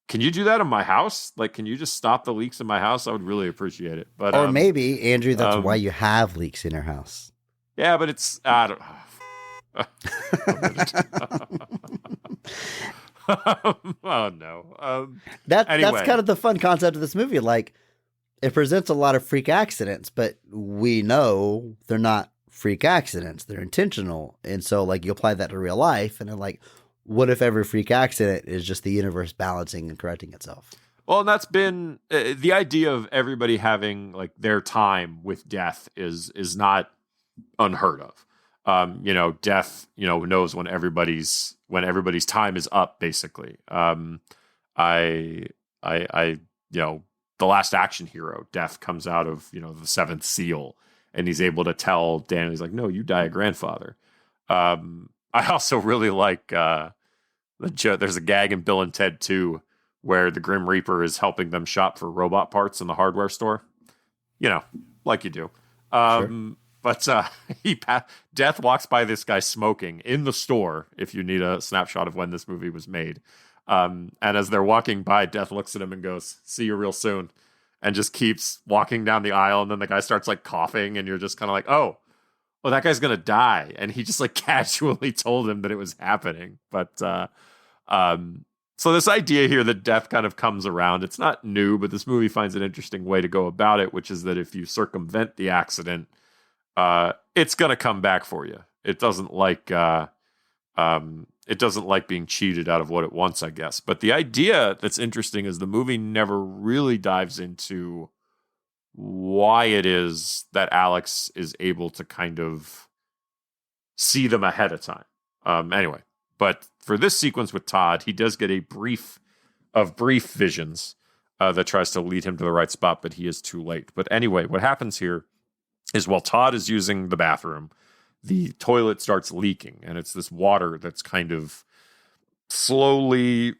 can you do that in my house? Like, can you just stop the leaks in my house? I would really appreciate it. But or maybe, Andrew, that's why you have leaks in your house. Yeah, but it's I don't. Oh no. That's kind of the fun concept of this movie. Like, it presents a lot of freak accidents, but we know they're not freak accidents. They're intentional. And so, like, you apply that to real life, and then, like, what if every freak accident is just the universe balancing and correcting itself? Well, and that's been the idea of everybody having, like, their time with death is not unheard of. Death, knows when everybody's time is up, basically. The Last Action Hero, Death comes out of, the Seventh Seal, and he's able to tell Dan, he's like, no, you die a grandfather. I also really like there's a gag in Bill and Ted 2 where the Grim Reaper is helping them shop for robot parts in the hardware store. Like you do. Sure. But Death walks by this guy smoking in the store, if you need a snapshot of when this movie was made. And as they're walking by, Death looks at him and goes, see you real soon. And just keeps walking down the aisle. And then the guy starts like coughing and you're just kind of like, oh, that guy's going to die. And he just like casually told him that it was happening. But so this idea here that death kind of comes around, it's not new, but this movie finds an interesting way to go about it, which is that if you circumvent the accident, it's going to come back for you. It doesn't like being cheated out of what it wants, I guess. But the idea that's interesting is the movie never really dives into why it is that Alex is able to kind of see them ahead of time. Anyway, but for this sequence with Todd, he does get a brief visions that tries to lead him to the right spot, but he is too late. But anyway, what happens here is while Todd is using the bathroom, the toilet starts leaking, and it's this water that's kind of slowly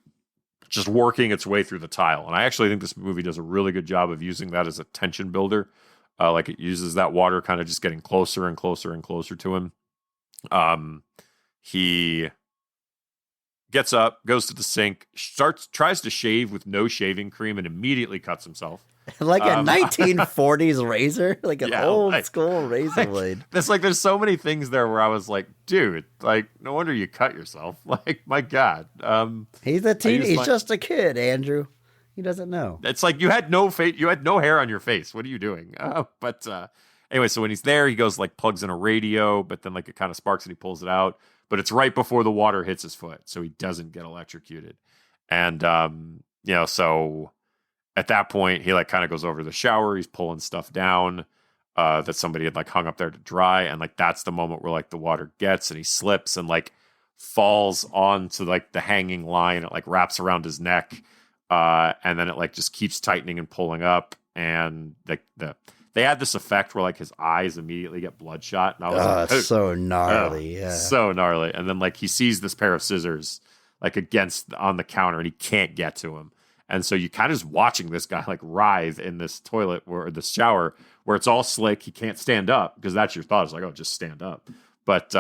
just working its way through the tile. And I actually think this movie does a really good job of using that as a tension builder. Like it uses that water kind of just getting closer and closer and closer to him. He gets up, goes to the sink, tries to shave with no shaving cream, and immediately cuts himself. Like a 1940s razor, like an old school razor blade. There's so many things there where I was like, dude, like no wonder you cut yourself. Like, my God. He's just a kid, Andrew. He doesn't know. It's like you had no hair on your face. What are you doing? But anyway, so when he's there, he goes like plugs in a radio, but then like it kind of sparks and he pulls it out. But it's right before the water hits his foot, so he doesn't get electrocuted. And so at that point, he like kind of goes over to the shower. He's pulling stuff down that somebody had like hung up there to dry, and like that's the moment where like the water gets and he slips and like falls onto like the hanging line. It like wraps around his neck, and then it like just keeps tightening and pulling up. And they had this effect where like his eyes immediately get bloodshot, and I was like, it's so gnarly, yeah, so gnarly. And then like he sees this pair of scissors like on the counter, and he can't get to him. And so you kind of just watching this guy like writhe in this toilet or the shower where it's all slick. He can't stand up because that's your thought. It's like, oh, just stand up. But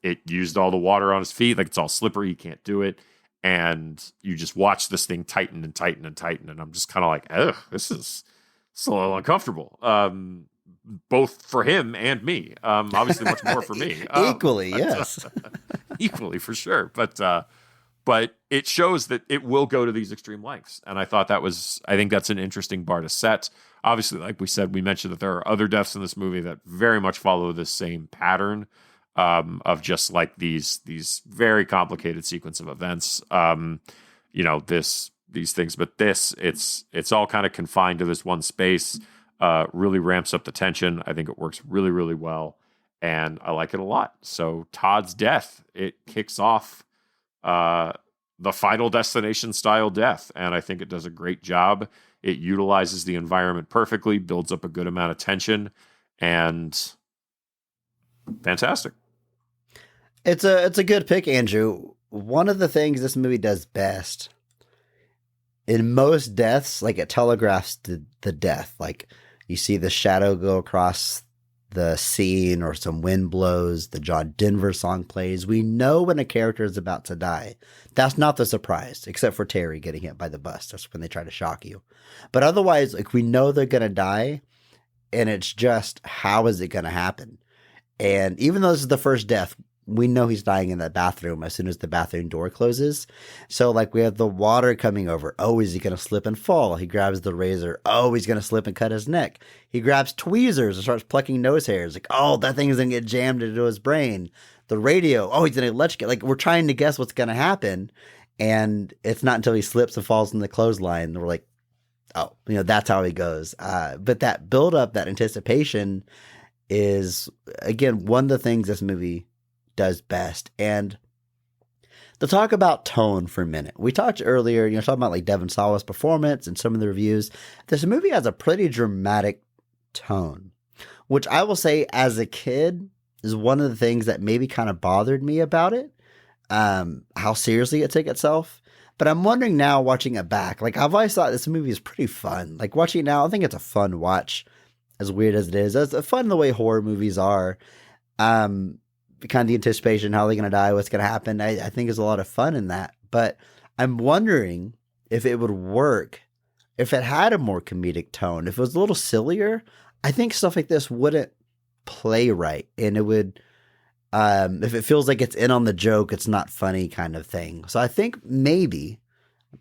it used all the water on his feet. Like it's all slippery. He can't do it. And you just watch this thing tighten and tighten and tighten. And I'm just kind of like, ugh, this is a little uncomfortable. Both for him and me. Obviously much more for me. Equally, yes. Equally, for sure. But it shows that it will go to these extreme lengths. And I think that's an interesting bar to set. Obviously, like we said, we mentioned that there are other deaths in this movie that very much follow this same pattern of just like these very complicated sequence of events. These things, but it's all kind of confined to this one space, really ramps up the tension. I think it works really, really well. And I like it a lot. So Todd's death, it kicks off the Final Destination style death. And I think it does a great job. It utilizes the environment perfectly, builds up a good amount of tension, and fantastic. It's a good pick, Andrew. One of the things this movie does best in most deaths, like it telegraphs the death. Like you see the shadow go across the scene or some wind blows, the John Denver song plays. We know when a character is about to die. That's not the surprise, except for Terry getting hit by the bus. That's when they try to shock you. But otherwise, like we know they're going to die, and it's just, how is it going to happen? And even though this is the first death, we know he's dying in that bathroom as soon as the bathroom door closes. So like we have the water coming over. Oh, is he going to slip and fall? He grabs the razor. Oh, he's going to slip and cut his neck. He grabs tweezers and starts plucking nose hairs. Like, oh, that thing is going to get jammed into his brain. The radio. Oh, he's going to electrocute. Like we're trying to guess what's going to happen. And it's not until he slips and falls in the clothesline that we're like, oh, that's how he goes. But that build up, that anticipation, is, again, one of the things this movie does best. And to talk about tone for a minute, we talked earlier, talking about like Devon Sawa's performance and some of the reviews. This movie has a pretty dramatic tone, which I will say as a kid is one of the things that maybe kind of bothered me about it, how seriously it took itself. But I'm wondering now, watching it back, like I've always thought this movie is pretty fun. Like watching it now, I think it's a fun watch, as weird as it is. It's fun the way horror movies are. Kind of the anticipation, how they're going to die, what's going to happen. I think there's a lot of fun in that. But I'm wondering if it would work if it had a more comedic tone. If it was a little sillier, I think stuff like this wouldn't play right. And it would, if it feels like it's in on the joke, it's not funny kind of thing. So I think maybe,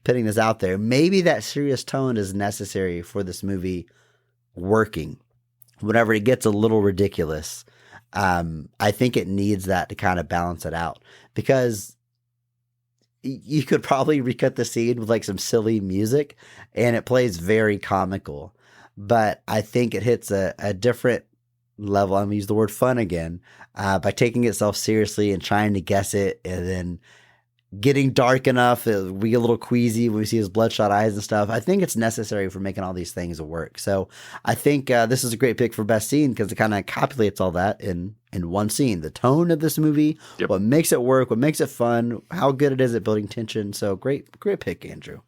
putting this out there, maybe that serious tone is necessary for this movie working. Whenever it gets a little ridiculous, I think it needs that to kind of balance it out, because you could probably recut the scene with like some silly music and it plays very comical, but I think it hits a different level. I'm going to use the word fun again, by taking itself seriously and trying to guess it, and then getting dark enough that we get a little queasy when we see his bloodshot eyes and stuff. I think it's necessary for making all these things work. So I think this is a great pick for best scene, because it kind of encapsulates all that in one scene. The tone of this movie, Yep. what makes it work, what makes it fun, how good it is at building tension. So great pick, Andrew.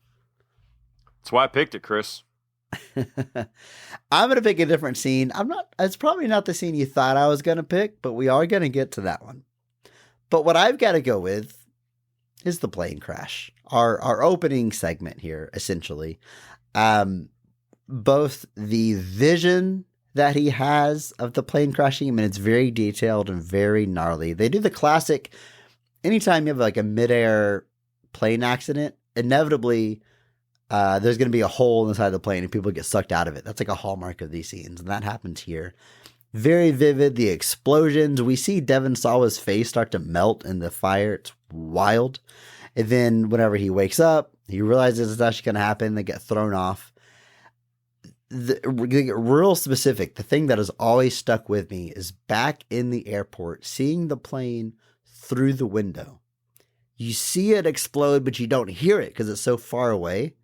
That's why I picked it, Chris. I'm going to pick a different scene. It's probably not the scene you thought I was going to pick, but we are going to get to that one. But what I've got to go with is the plane crash. Our opening segment here, essentially. Both the vision that he has of the plane crashing, I mean, it's very detailed and very gnarly. They do the classic, anytime you have like a midair plane accident, inevitably there's going to be a hole inside the plane and people get sucked out of it. That's like a hallmark of these scenes, and that happens here. Very vivid. The explosions. We see Devon Sawa's face start to melt in the fire. It's wild. And then whenever he wakes up, he realizes it's actually going to happen. They get thrown off. They get real specific. The thing that has always stuck with me is back in the airport, seeing the plane through the window. You see it explode, but you don't hear it because it's so far away.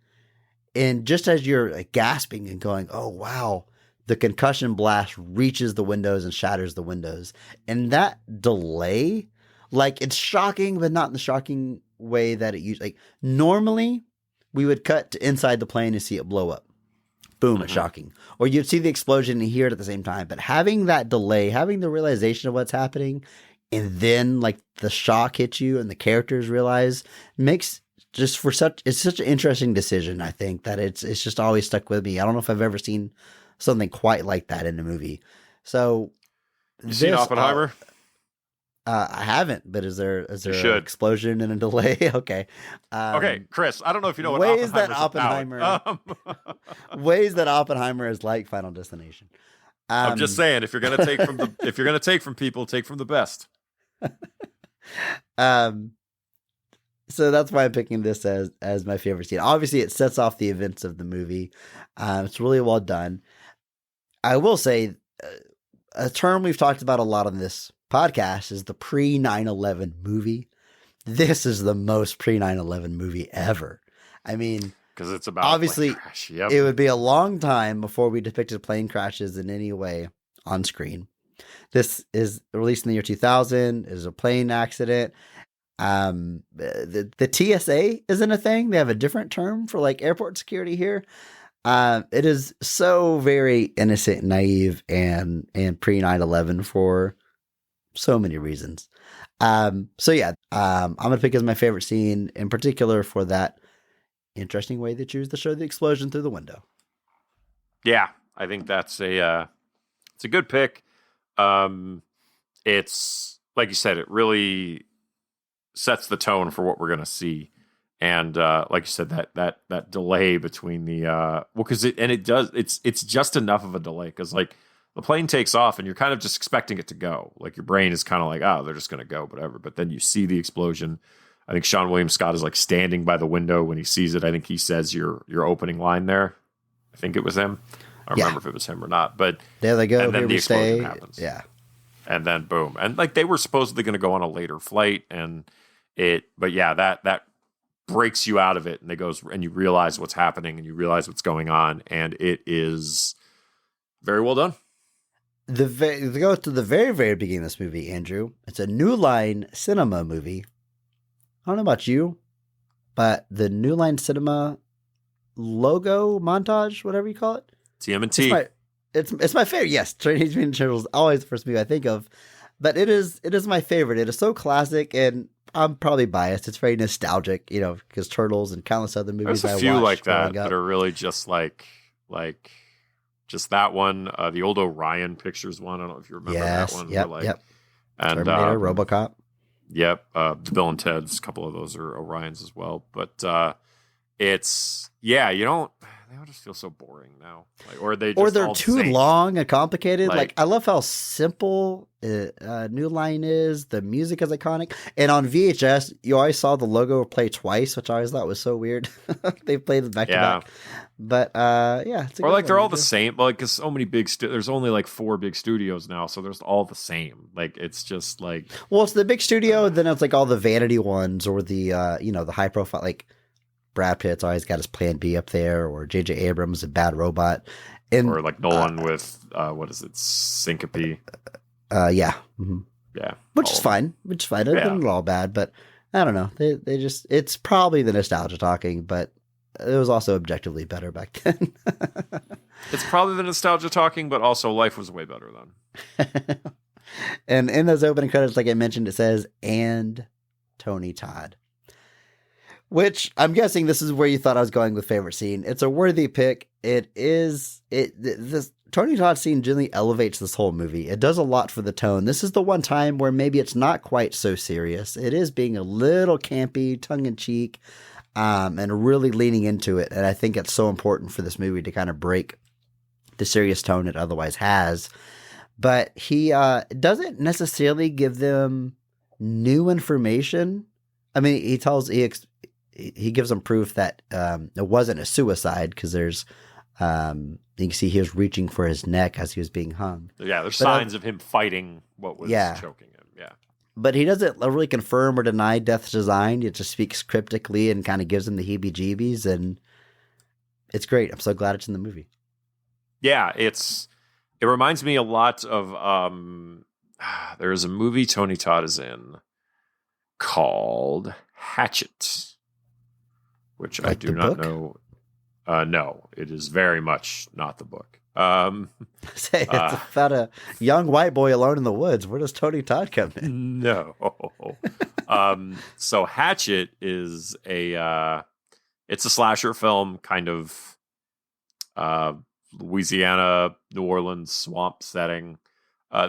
And just as you're like gasping and going, oh, wow, the concussion blast reaches the windows and shatters the windows. And that delay, like, it's shocking, but not in the shocking way that it usually, like, normally we would cut to inside the plane and see it blow up. Boom, it's shocking. Or you'd see the explosion and hear it at the same time. But having that delay, having the realization of what's happening, and then like the shock hits you and the characters realize, makes it's such an interesting decision. I think that it's just always stuck with me. I don't know if I've ever seen something quite like that in a movie. So You seen Oppenheimer? I haven't, but is there an should. explosion and a delay? Okay. Okay, Chris, I don't know if you know what ways that Oppenheimer's about. ways that Oppenheimer is like Final Destination. I'm just saying, if you're gonna take from people, take from the best. So that's why I'm picking this as my favorite scene. Obviously, it sets off the events of the movie. It's really well done. I will say, a term we've talked about a lot on this podcast is the pre-9/11 movie. This is the most pre-9/11 movie ever. I mean, because it's about obviously a plane crash. Yep. It would be a long time before we depicted plane crashes in any way on screen. This is released in the year 2000. It is a plane accident. The TSA isn't a thing. They have a different term for like airport security here. It is so very innocent, naive, and pre 9/11 for so many reasons. So yeah, I'm gonna pick as my favorite scene, in particular for that interesting way they choose to show the explosion through the window. Yeah, I think that's it's a good pick. It's like you said, it really sets the tone for what we're gonna see. And like you said, that delay between the because it's just enough of a delay, because like the plane takes off and you're kind of just expecting it to go. Like your brain is kind of like, oh, they're just gonna go, whatever. But then you see the explosion. I think Sean William Scott is like standing by the window when he sees it. I think he says your opening line there. I think it was him. I don't remember if it was him or not, but there they go. and then Here the we explosion stay. happens. Yeah. And then boom. And like they were supposedly going to go on a later flight but yeah, that breaks you out of it and you realize what's happening and you realize what's going on. And it is very well done. To go to the very, very beginning of this movie, Andrew, it's a New Line Cinema movie. I don't know about you, but the New Line Cinema logo montage, whatever you call it. TMNT. It's my favorite. Yes, Teenage Mutant Ninja Turtles is always the first movie I think of, but it is my favorite. It is so classic, and I'm probably biased. It's very nostalgic, because Turtles and countless other movies There's a I few watched like that growing up. that are really just like just that one. The old Orion Pictures one. I don't know if you remember that one. Yep. And Terminator, RoboCop. Yep. Bill and Ted's. A couple of those are Orions as well. But they all just feel so boring now. Or they're too long and complicated. I love how simple New Line is. The music is iconic. And on VHS, you always saw the logo play twice, which I always thought was so weird. They played it back to back. But it's a or good they're one, all the same. Because so many there's only like 4 big studios now, so there's all the same. It's just like, well, it's the big studio, then it's like all the vanity ones or the the high profile, like Brad Pitt's always got his Plan B up there, or J.J. Abrams, A Bad Robot, or like Nolan with what is it, Syncope? Yeah, mm-hmm. Yeah, which is fine. They're not all bad, but I don't know. They just, it's probably the nostalgia talking, but it was also objectively better back then. It's probably the nostalgia talking, but also life was way better then. And in those opening credits, like I mentioned, it says, "and Tony Todd." Which I'm guessing this is where you thought I was going with favorite scene. It's a worthy pick. This Tony Todd scene generally elevates this whole movie. It does a lot for the tone. This is the one time where maybe it's not quite so serious. It is being a little campy, tongue in cheek, and really leaning into it. And I think it's so important for this movie to kind of break the serious tone it otherwise has. But he doesn't necessarily give them new information. I mean, he gives them proof that it wasn't a suicide, because there's you can see he was reaching for his neck as he was being hung. Yeah, there's signs of him fighting what was choking him. Yeah. But he doesn't really confirm or deny death's design. It just speaks cryptically and kind of gives him the heebie-jeebies, and it's great. I'm so glad it's in the movie. Yeah, it reminds me a lot of there is a movie Tony Todd is in called Hatchet, which I do not know. No, it is very much not the book. It's about a young white boy alone in the woods. Where does Tony Todd come in? No. So Hatchet is it's a slasher film, kind of Louisiana, New Orleans swamp setting.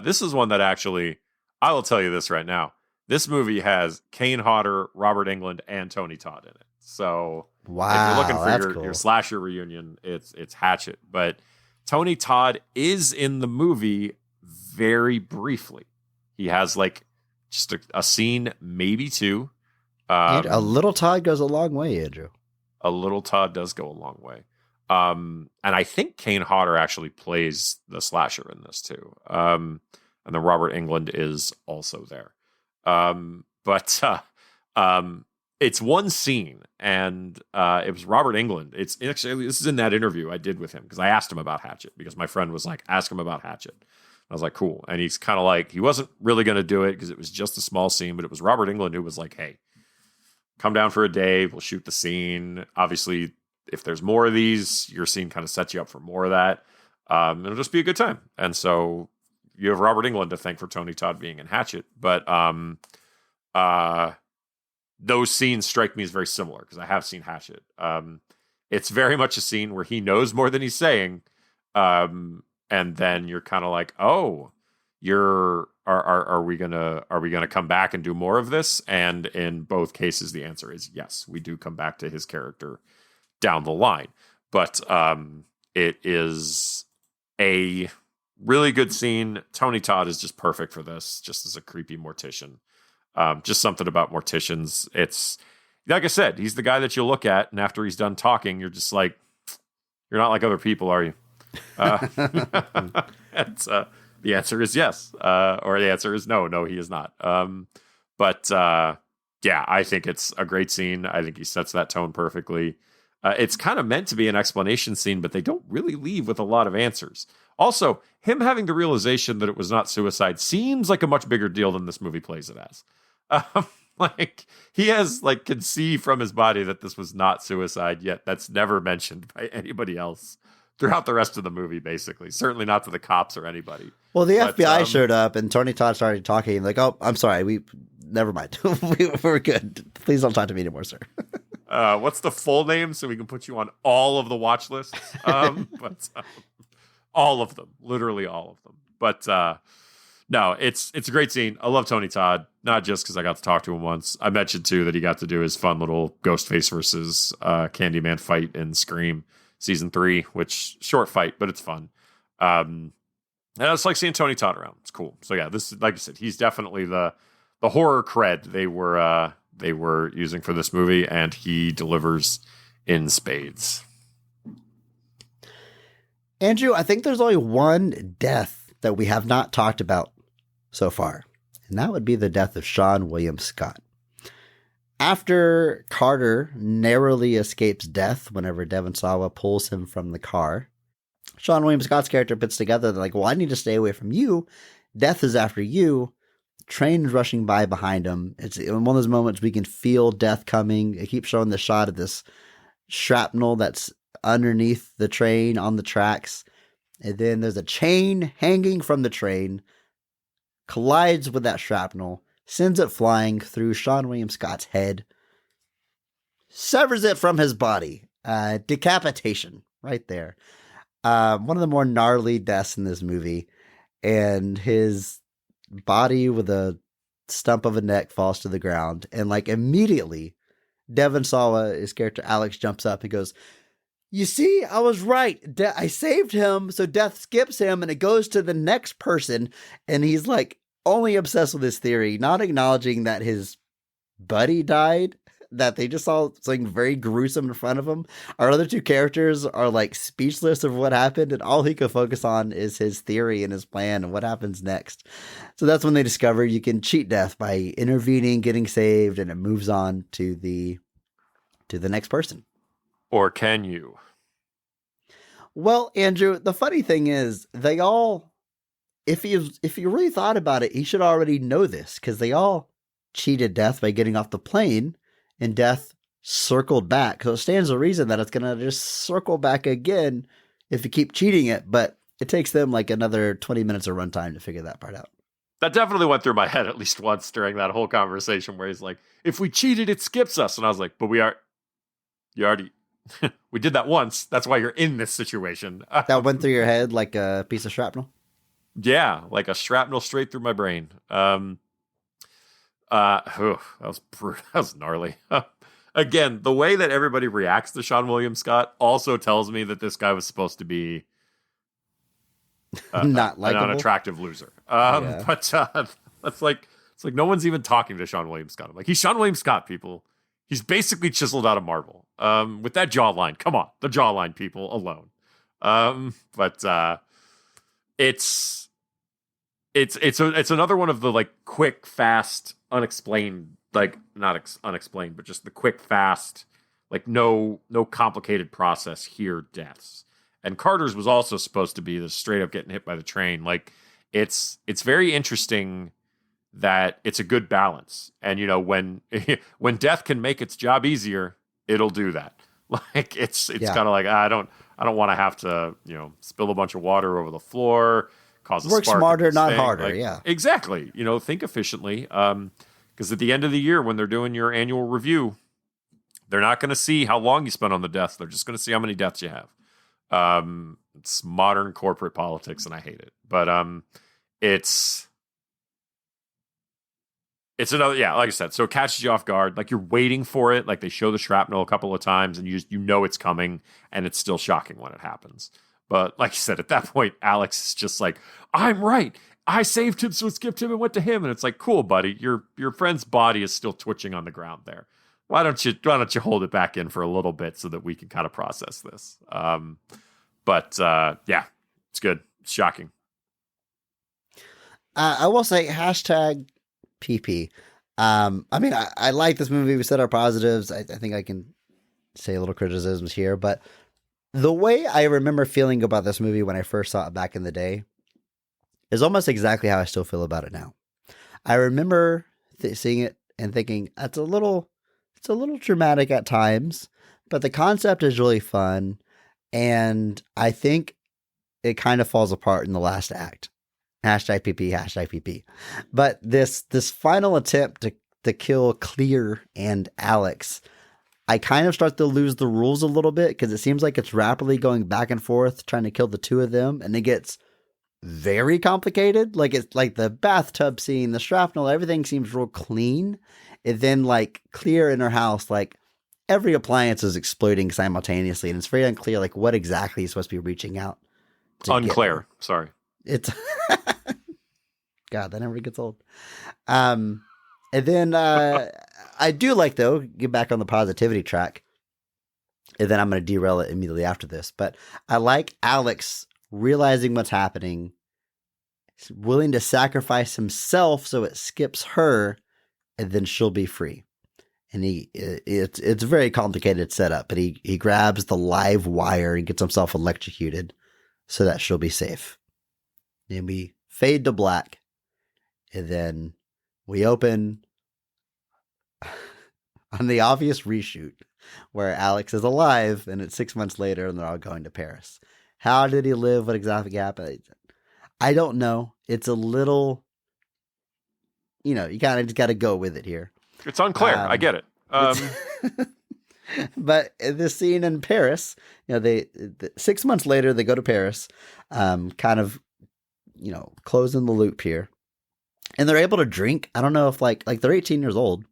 This is one that actually, I will tell you this right now. This movie has Kane Hodder, Robert Englund, and Tony Todd in it. So wow, if you're looking for your slasher reunion, it's Hatchet. But Tony Todd is in the movie very briefly. He has like just a scene, maybe 2. A little Todd goes a long way, Andrew. A little Todd does go a long way. And I think Kane Hodder actually plays the slasher in this too. And then Robert Englund is also there. It's one scene, and it was Robert Englund. It's actually, this is in that interview I did with him, because I asked him about Hatchet, because my friend was like, ask him about Hatchet. I was like, cool. And he's kind of like, he wasn't really going to do it because it was just a small scene, but it was Robert Englund who was like, hey, come down for a day. We'll shoot the scene. Obviously, if there's more of these, your scene kind of sets you up for more of that. It'll just be a good time. And so you have Robert Englund to thank for Tony Todd being in Hatchet. But those scenes strike me as very similar, because I have seen Hatchet. It's very much a scene where he knows more than he's saying. And then you're kind of like, oh, are we gonna come back and do more of this? And in both cases, the answer is yes. We do come back to his character down the line, but it is a really good scene. Tony Todd is just perfect for this, just as a creepy mortician. Just something about morticians. It's like I said, he's the guy that you look at, and after he's done talking, you're just like, you're not like other people, are you? And, the answer is yes, or the answer is no. No, he is not. But yeah, I think it's a great scene. I think he sets that tone perfectly. It's kind of meant to be an explanation scene, but they don't really leave with a lot of answers. Also, him having the realization that it was not suicide seems like a much bigger deal than this movie plays it as. Like he has can see from his body that this was not suicide, yet that's never mentioned by anybody else throughout the rest of the movie, basically. Certainly not to the cops or anybody. Well, the FBI showed up and Tony Todd started talking like, "Oh, I'm sorry. Never mind. We're good. Please don't talk to me anymore, sir." What's the full name so we can put you on all of the watch lists? All of them, literally all of them. But no, it's a great scene. I love Tony Todd, not just because I got to talk to him once. I mentioned too that he got to do his fun little Ghostface versus Candyman fight in Scream season 3, which short fight, but it's fun. And it's like seeing Tony Todd around. It's cool. So yeah, this, like I said, he's definitely the horror cred they were using for this movie, and he delivers in spades. Andrew, I think there's only one death that we have not talked about so far, and that would be the death of Sean William Scott. After Carter narrowly escapes death whenever Devon Sawa pulls him from the car, Sean William Scott's character puts together, like, well, I need to stay away from you. Death is after you. Train's rushing by behind him. It's in one of those moments we can feel death coming. It keeps showing the shot of this shrapnel that's underneath the train on the tracks. And then there's a chain hanging from the train, collides with that shrapnel, sends it flying through Sean William Scott's head, severs it from his body. Decapitation right there. One of the more gnarly deaths in this movie. And his body with a stump of a neck falls to the ground. And immediately, Devon Sawa, his character Alex, jumps up and goes, "You see, I was right. I saved him, so death skips him and it goes to the next person." And he's only obsessed with his theory, not acknowledging that his buddy died, that they just saw something very gruesome in front of him. Our other two characters are speechless of what happened, and all he could focus on is his theory and his plan and what happens next. So that's when they discover you can cheat death by intervening, getting saved, and it moves on to the next person. Or can you? Well, Andrew, the funny thing is they all, if you really thought about it, he should already know this, because they all cheated death by getting off the plane, and death circled back. So it stands to reason that it's going to just circle back again if you keep cheating it, but it takes them another 20 minutes of runtime to figure that part out. That definitely went through my head at least once during that whole conversation where he's like, if we cheated, it skips us. And I was like, but you already, we did that once. That's why you're in this situation. That went through your head like a piece of shrapnel? Yeah, like a shrapnel straight through my brain. That was gnarly. Again, the way that everybody reacts to Sean William Scott also tells me that this guy was supposed to be not an likable, unattractive loser. Yeah. But it's like no one's even talking to Sean William Scott. I'm like, he's Sean William Scott, people. He's basically chiseled out of marble. With that jawline, come on, the jawline, people alone. But it's another one of the quick, fast, unexplained, not unexplained, but just the quick, fast, no complicated process here deaths. And Carter's was also supposed to be the straight up getting hit by the train. It's very interesting that it's a good balance. And when death can make its job easier, it'll do that. It's Yeah. kind of I don't want to have to, spill a bunch of water over the floor, cause a Work spark. smarter, not thing. harder. Yeah. Exactly. Think efficiently. Because at the end of the year, when they're doing your annual review, they're not going to see how long you spent on the deaths. They're just going to see how many deaths you have. It's modern corporate politics, and I hate it. But it's another, yeah, like I said, so it catches you off guard. You're waiting for it. They show the shrapnel a couple of times, and you know it's coming, and it's still shocking when it happens. But like you said, at that point, Alex is just I'm right. I saved him, so it skipped him and went to him. And it's cool, buddy. Your friend's body is still twitching on the ground there. Why don't you hold it back in for a little bit so that we can kind of process this? But But yeah, it's good. It's shocking. I will say hashtag PP. I mean, I like this movie. We said our positives. I think I can say a little criticisms here, but the way I remember feeling about this movie when I first saw it back in the day is almost exactly how I still feel about it now. I remember seeing it and thinking it's a little dramatic at times, but the concept is really fun, and I think it kind of falls apart in the last act. Hashtag PP, hashtag PP. But this final attempt to kill Clear and Alex, I kind of start to lose the rules a little bit because it seems like it's rapidly going back and forth trying to kill the two of them, and it gets very complicated. Like it's like the bathtub scene, the shrapnel, everything seems real clean. And then like Clear in her house, like every appliance is exploding simultaneously, and it's very unclear like what exactly is supposed to be reaching out. Unclear. Sorry. It's God, that never gets old. And then I do like, though, get back on the positivity track, and then I'm going to derail it immediately after this. But I like Alex realizing what's happening, willing to sacrifice himself so it skips her, and then she'll be free. And it's a very complicated setup, but he grabs the live wire and gets himself electrocuted so that she'll be safe. And we fade to black, and then we open on the obvious reshoot where Alex is alive, and it's 6 months later, and they're all going to Paris. How did he live? What exactly happened? I don't know. It's a little, you kind of just got to go with it here. It's unclear. I get it. But this scene in Paris, they 6 months later, they go to Paris, kind of, closing the loop here. And they're able to drink. I don't know if like they're 18 years old. I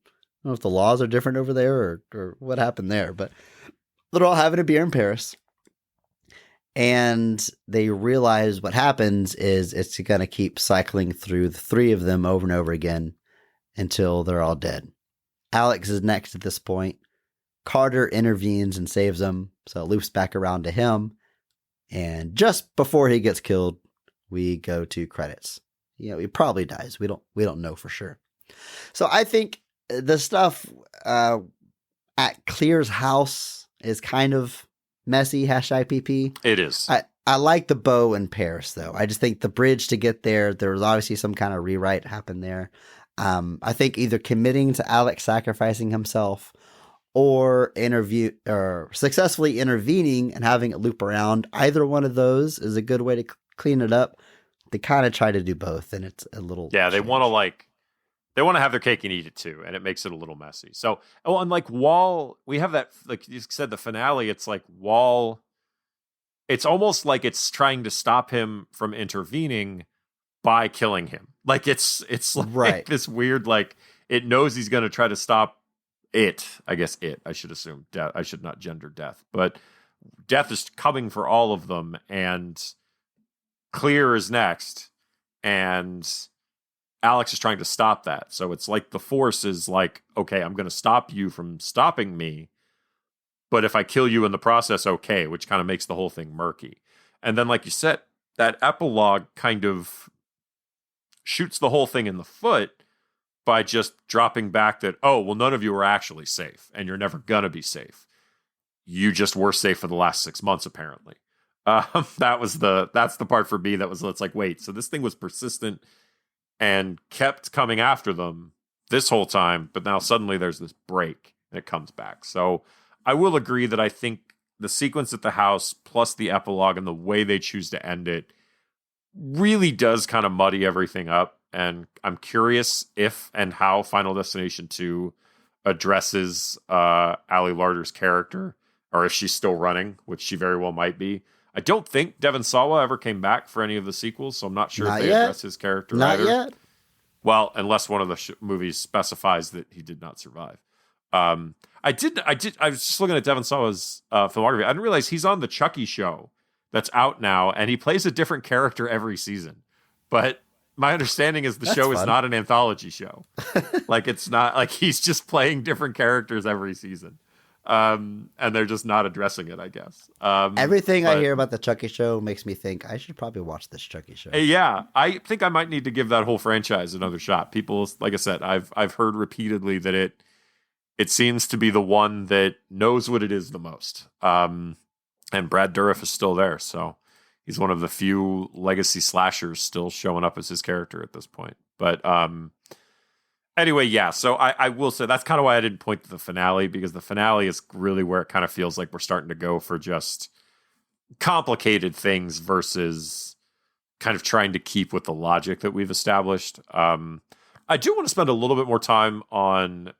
don't know if the laws are different over there or what happened there, but they're all having a beer in Paris. And they realize what happens is it's going to keep cycling through the three of them over and over again until they're all dead. Alex is next at this point. Carter intervenes and saves him, so it loops back around to him. And just before he gets killed, we go to credits. He probably dies. We don't know for sure. So I think the stuff at Clear's house is kind of messy. Hashtag PP. It is. I like the bow in Paris, though. I just think the bridge to get there was obviously some kind of rewrite happened there. I think either committing to Alex sacrificing himself or successfully intervening and having it loop around, either one of those is a good way to clean it up. They kind of try to do both, and it's a little They want to have their cake and eat it too, and it makes it a little messy. So, and like Wall, we have that, like you said, the finale. It's like Wall. It's almost like it's trying to stop him from intervening by killing him. Like it's like right. This weird, like it knows he's going to try to stop it. I guess I should assume death. I should not gender death, but death is coming for all of them, and Clear is next, and Alex is trying to stop that. So it's like the Force is like, okay, I'm going to stop you from stopping me, but if I kill you in the process, okay, which kind of makes the whole thing murky. And then, like you said, that epilogue kind of shoots the whole thing in the foot by just dropping back that, oh, well, none of you are actually safe, and you're never going to be safe. You just were safe for the last 6 months, apparently. That's the part for me that was, it's like, wait, so this thing was persistent and kept coming after them this whole time, but now suddenly there's this break and it comes back. So I will agree that I think the sequence at the house plus the epilogue and the way they choose to end it really does kind of muddy everything up. And I'm curious if and how Final Destination 2 addresses Ali Larter's character, or if she's still running, which she very well might be. I don't think Devon Sawa ever came back for any of the sequels, so I'm not sure if they address his character either. Not yet. Well, unless one of the movies specifies that he did not survive. I was just looking at Devon Sawa's filmography. I didn't realize he's on the Chucky show that's out now, and he plays a different character every season. But my understanding is the show is not an anthology show. Like, it's not like he's just playing different characters every season. and they're just not addressing it, I guess. Everything I hear about the Chucky show makes me think I should probably watch this Chucky show. Yeah, I think I might need to give that whole franchise another shot. People, like I said, I've heard repeatedly that it seems to be the one that knows what it is the most. And Brad Dourif is still there, so he's one of the few legacy slashers still showing up as his character at this point. But anyway, yeah, so I will say that's kind of why I didn't point to the finale, because the finale is really where it kind of feels like we're starting to go for just complicated things versus kind of trying to keep with the logic that we've established. I do want to spend a little bit more time on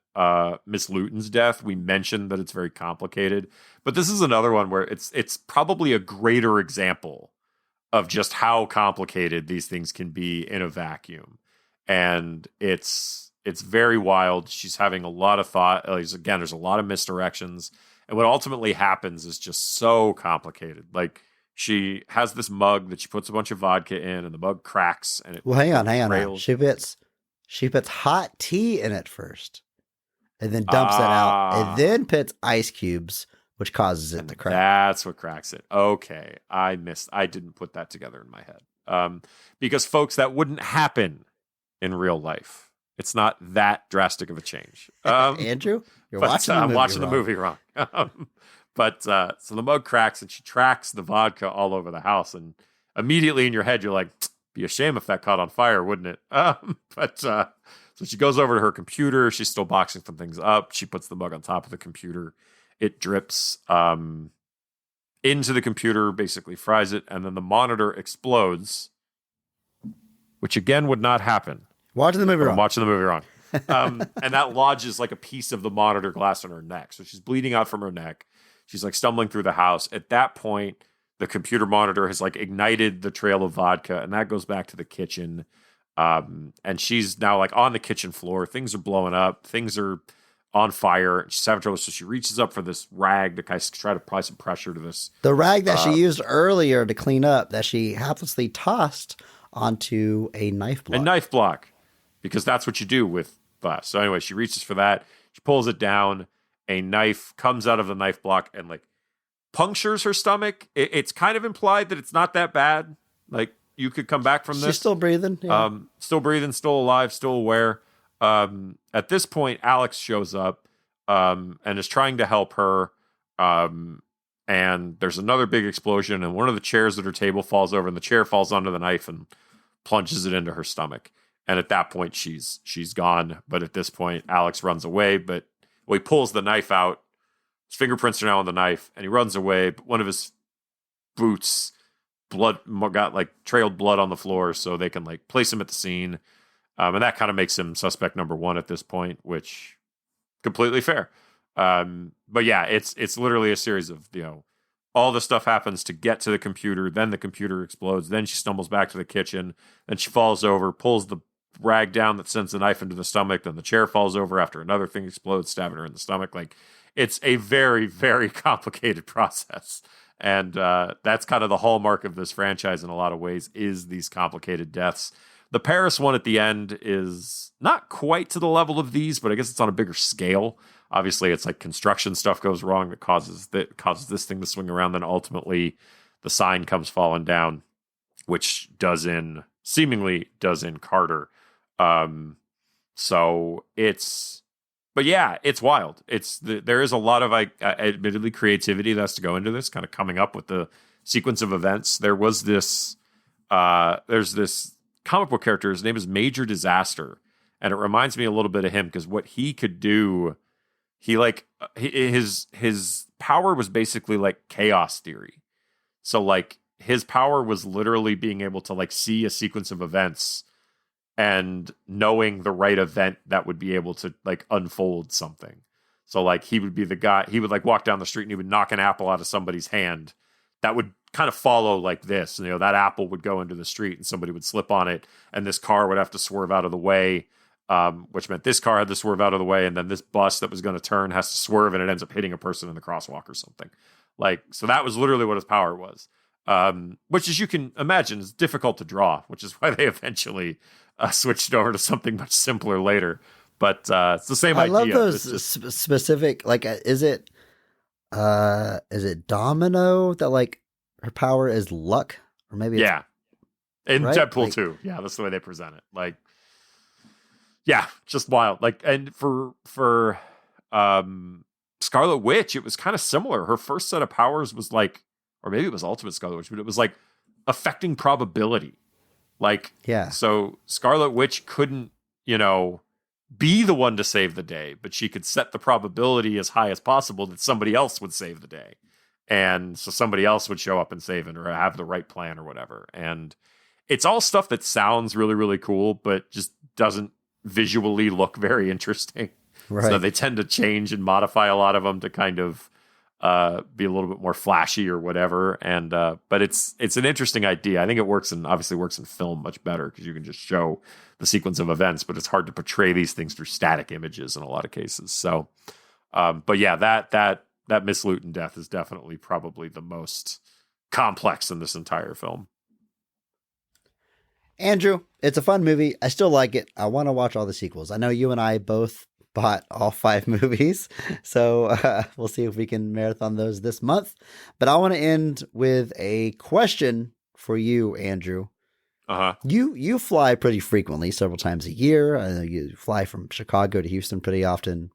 Miss Luton's death. We mentioned that it's very complicated, but this is another one where it's probably a greater example of just how complicated these things can be in a vacuum. And it's very wild. She's having a lot of thought. Again, there's a lot of misdirections. And what ultimately happens is just so complicated. Like, she has this mug that she puts a bunch of vodka in, and the mug cracks. And hang on. She puts hot tea in it first, and then dumps it out, and then puts ice cubes, which causes it to crack. That's what cracks it. Okay, I didn't put that together in my head. Because folks, that wouldn't happen in real life. It's not that drastic of a change. Andrew, I'm watching the movie wrong. But so the mug cracks, and she tracks the vodka all over the house, and immediately in your head you're like, be a shame if that caught on fire, wouldn't it? So she goes over to her computer. She's still boxing some things up. She puts the mug on top of the computer. It drips into the computer, basically fries it, and then the monitor explodes, which again would not happen. Watching the movie wrong. I'm watching the movie wrong. And that lodges like a piece of the monitor glass on her neck. So she's bleeding out from her neck. She's like stumbling through the house. At that point, the computer monitor has like ignited the trail of vodka, and that goes back to the kitchen. And she's now like on the kitchen floor. Things are blowing up. Things are on fire. She's having trouble, so she reaches up for this rag to kind of try to apply some pressure to this. The rag that she used earlier to clean up, that she haplessly tossed onto a knife block. A knife block, because that's what you do with glass. So anyway, she reaches for that. She pulls it down. A knife comes out of the knife block and like punctures her stomach. It's kind of implied that it's not that bad. Like, you could come back from this. She's still breathing. Yeah. Still breathing, still alive, still aware. At this point, Alex shows up and is trying to help her. And there's another big explosion, and one of the chairs at her table falls over, and the chair falls onto the knife and plunges it into her stomach. And at that point, she's gone. But at this point, Alex runs away. But he pulls the knife out. His fingerprints are now on the knife, and he runs away. But one of his boots got like trailed blood on the floor, so they can like place him at the scene. And that kind of makes him suspect number one at this point, which completely fair. But yeah, it's literally a series of, all the stuff happens to get to the computer, then the computer explodes, then she stumbles back to the kitchen, then she falls over, pulls the rag down that sends the knife into the stomach, then the chair falls over after another thing explodes, stabbing her in the stomach. Like, it's a very, very complicated process. And that's kind of the hallmark of this franchise in a lot of ways, is these complicated deaths. The Paris one at the end is not quite to the level of these, but I guess it's on a bigger scale. Obviously, it's like construction stuff goes wrong that causes this thing to swing around. Then ultimately, the sign comes falling down, which seemingly does in Carter. So but yeah, it's wild. There is a lot of admittedly creativity that has to go into this, kind of coming up with the sequence of events. There's this comic book character. His name is Major Disaster, and it reminds me a little bit of him, because what he could do, his power was basically like chaos theory. So like, his power was literally being able to like see a sequence of events and knowing the right event that would be able to like unfold something. So like, he would be the guy, he would like walk down the street and he would knock an apple out of somebody's hand that would kind of follow like this. That apple would go into the street and somebody would slip on it, and this car would have to swerve out of the way, which meant this car had to swerve out of the way, and then this bus that was going to turn has to swerve, and it ends up hitting a person in the crosswalk or something. Like, so that was literally what his power was. Which, as you can imagine, is difficult to draw, which is why they eventually switched over to something much simpler later. But it's the same idea. I love those specific, like, is it Is it Domino that like her power is luck? Or maybe it's Yeah. In right? Deadpool Like, 2. Yeah, that's the way they present it. Like, yeah, just wild. Like, and for um Scarlet Witch, it was kind of similar. Her first set of powers was like, or maybe it was Ultimate Scarlet Witch, but it was like affecting probability. Like, yeah. so Scarlet Witch couldn't, be the one to save the day, but she could set the probability as high as possible that somebody else would save the day. And so somebody else would show up and save it or have the right plan or whatever. And it's all stuff that sounds really, really cool, but just doesn't visually look very interesting. Right. So they tend to change and modify a lot of them to kind of be a little bit more flashy or whatever. And but it's an interesting idea. I think it obviously works in film much better because you can just show the sequence of events, but it's hard to portray these things through static images in a lot of cases. So, but yeah, that Miss Luton death is definitely probably the most complex in this entire film. Andrew, it's a fun movie. I still like it. I want to watch all the sequels. I know you and I both bought all 5 movies, so we'll see if we can marathon those this month. But I want to end with a question for you, Andrew. Uh-huh. You fly pretty frequently, several times a year. I know you fly from Chicago to Houston pretty often.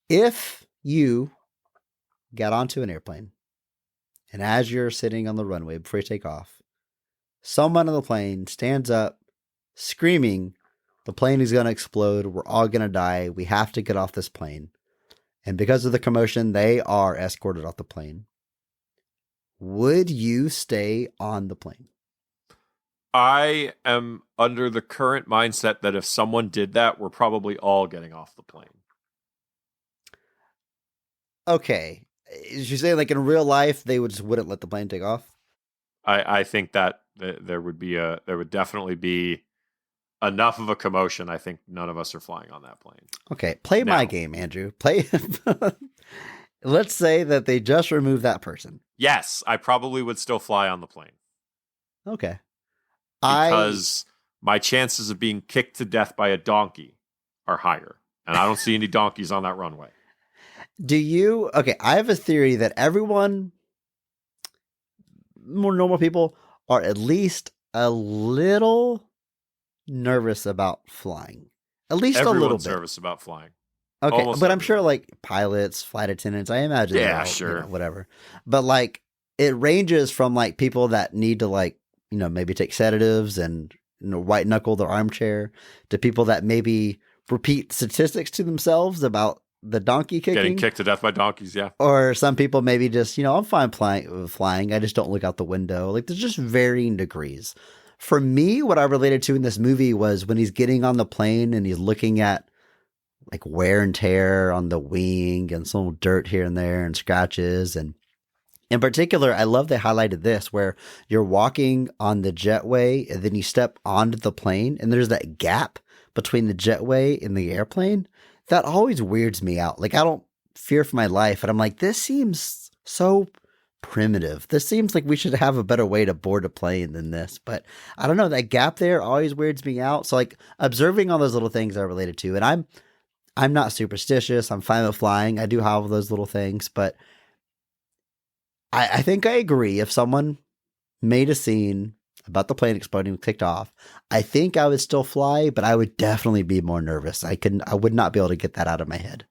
If you got onto an airplane, and as you're sitting on the runway before you take off, someone on the plane stands up screaming, "The plane is going to explode. We're all going to die. We have to get off this plane." And because of the commotion, they are escorted off the plane. Would you stay on the plane? I am under the current mindset that if someone did that, we're probably all getting off the plane. Okay. Is you saying like in real life, they just wouldn't let the plane take off? I think that there would definitely be enough of a commotion. I think none of us are flying on that plane. Okay. Play my game, Andrew. Play. Let's say that they just removed that person. Yes, I probably would still fly on the plane. Okay. Because my chances of being kicked to death by a donkey are higher. And I don't see any donkeys on that runway. Do you? Okay, I have a theory that everyone, more normal people, are at least a little nervous about flying. At least a little Everyone's bit. nervous about flying. Okay, Almost but I'm everyone. sure like pilots, flight attendants, I imagine. Yeah, they're all, sure. Whatever. But like it ranges from like people that need to like, maybe take sedatives and white knuckle their armchair to people that maybe repeat statistics to themselves about the donkey kicking. Getting kicked to death by donkeys, yeah. Or some people maybe just, I'm fine flying. I just don't look out the window. Like there's just varying degrees. For me, what I related to in this movie was when he's getting on the plane and he's looking at like wear and tear on the wing and some dirt here and there and scratches. And in particular, I love they highlighted this where you're walking on the jetway and then you step onto the plane and there's that gap between the jetway and the airplane. That always weirds me out. Like I don't fear for my life. And I'm like, this seems so primitive. This seems like we should have a better way to board a plane than this. But I don't know. That gap there always weirds me out. So like observing all those little things I related to. And I'm not superstitious. I'm fine with flying. I do have those little things. But I think I agree. If someone made a scene about the plane exploding and kicked off, I think I would still fly, but I would definitely be more nervous. I would not be able to get that out of my head.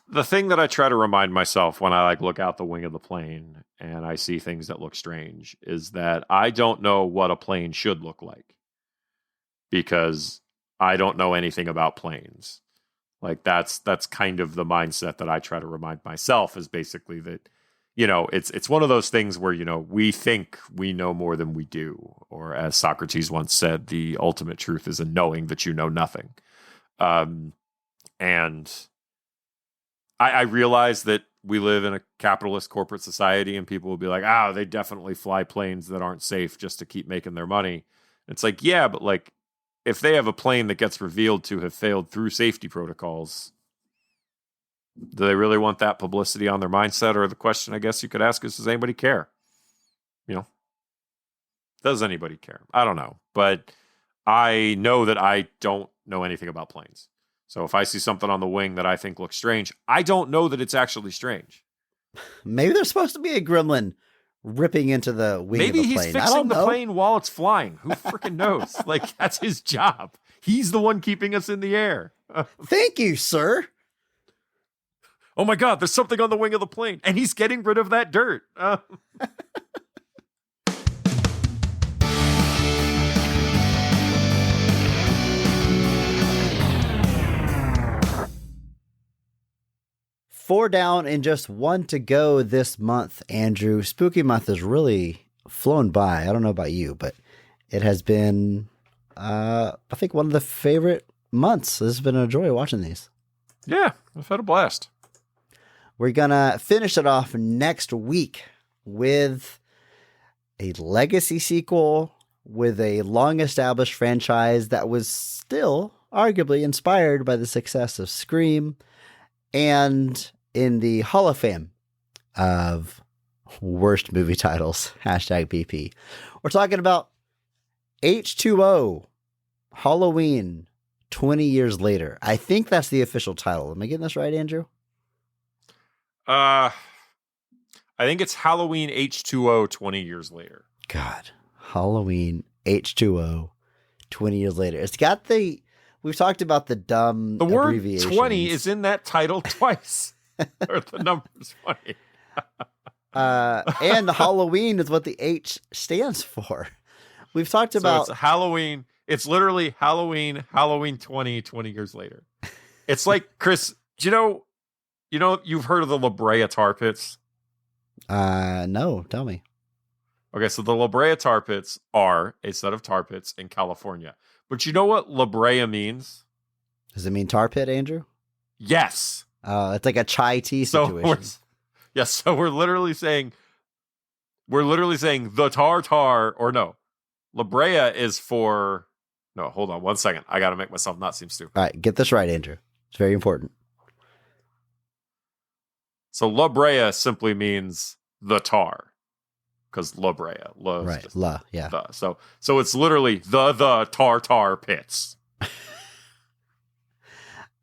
The thing that I try to remind myself when I like look out the wing of the plane and I see things that look strange is that I don't know what a plane should look like because I don't know anything about planes. Like that's kind of the mindset that I try to remind myself is basically that, it's one of those things where, we think we know more than we do. Or as Socrates once said, the ultimate truth is in knowing that you know nothing. And I realize that we live in a capitalist corporate society and people will be like, they definitely fly planes that aren't safe just to keep making their money. It's like, yeah, but like if they have a plane that gets revealed to have failed through safety protocols, do they really want that publicity on their mindset? Or the question I guess you could ask is, does anybody care? Does anybody care? I don't know. But I know that I don't know anything about planes. So if I see something on the wing that I think looks strange, I don't know that it's actually strange. Maybe there's supposed to be a gremlin ripping into the wing Maybe of the he's plane. I fixing don't the know. plane while it's flying. Who freaking knows? Like, that's his job. He's the one keeping us in the air. Thank you, sir. Oh my God, there's something on the wing of the plane, and he's getting rid of that dirt. 4 down and just 1 to go this month, Andrew. Spooky month has really flown by. I don't know about you, but it has been, I think, one of the favorite months. This has been a joy watching these. Yeah, I've had a blast. We're going to finish it off next week with a legacy sequel with a long-established franchise that was still arguably inspired by the success of Scream, and in the Hall of Fame of worst movie titles, #BP. We're talking about H2O, Halloween, 20 years later. I think that's the official title. Am I getting this right, Andrew? I think it's Halloween H2O 20 years later. God, Halloween H2O 20 years later. It's got we've talked about the dumb The word abbreviations. 20 is in that title twice. Or the number's 20. And Halloween is what the H stands for. We've talked about it's Halloween. It's literally Halloween 20 years later. It's like, Chris, do you know, you've heard of the La Brea tar pits? No, tell me. Okay, so the La Brea tar pits are a set of tar pits in California. But you know what La Brea means? Does it mean tar pit, Andrew? Yes. It's like a chai tea situation. So we're literally saying the tartar, or no, La Brea is for, no, hold on one second. I got to make myself not seem stupid. All right, get this right, Andrew. It's very important. So La Brea simply means the tar, because La Brea, Right, La, yeah. the. So it's literally the tartar pits.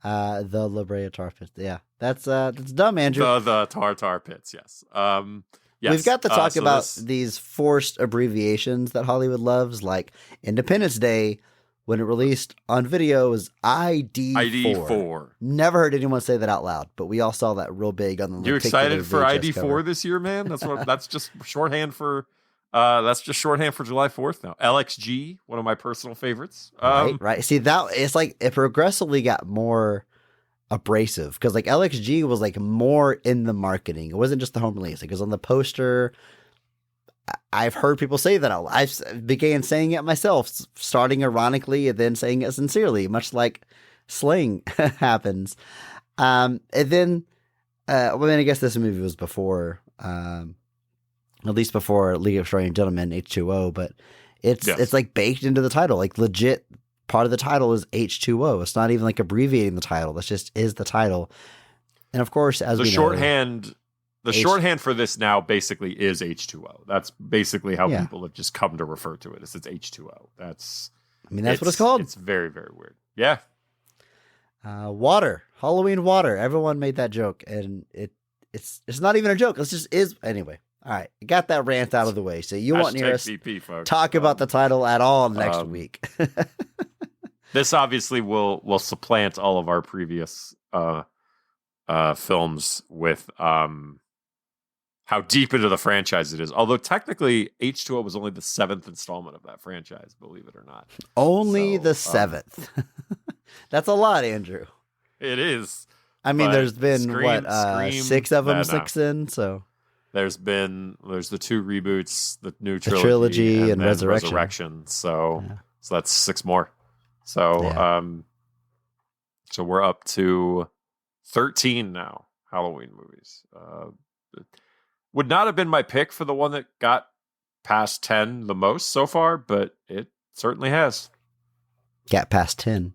The La Brea tar pit. Yeah, that's dumb, Andrew. The tartar pits. Yes. Yes. We've got to talk about this. these forced abbreviations that Hollywood loves, like Independence Day, when it released on video, was ID4. ID4. Never heard anyone say that out loud, but we all saw that real big on the. You excited for VHS ID4 cover. this year, man? That's just shorthand for July 4th now. LXG, one of my personal favorites. Right. See, that it's like it progressively got more abrasive because like LXG was like more in the marketing. It wasn't just the home release. Like, it was on the poster. I've heard people say that. I began saying it myself, starting ironically and then saying it sincerely, much like slang happens. And then, I guess this movie was before, at least before League of Extraordinary Gentlemen, H2O, but it's like baked into the title. Like, legit part of the title is H2O. It's not even like abbreviating the title. This just is the title. And of course, as the we shorthand. know, The shorthand for this now basically is H2O. That's basically how people have just come to refer to it. It's H2O. That's what it's called. It's very, very weird. Yeah. Water, Halloween water. Everyone made that joke, and it's not even a joke. It just is. Anyway, all right, got that rant out of the way. So you won't hear us VP, folks. talk about the title at all next week. This obviously will supplant all of our previous films with how deep into the franchise it is. Although technically H2O was only the 7th installment of that franchise, believe it or not. Only the 7th. That's a lot, Andrew. It is. I mean, there's been Scream, 6 of them since then. So there's the 2 reboots, the new trilogy and then Resurrection. So that's 6 more. So so we're up to 13 now Halloween movies. Would not have been my pick for the one that got past 10 the most so far, but it certainly has. Got past 10.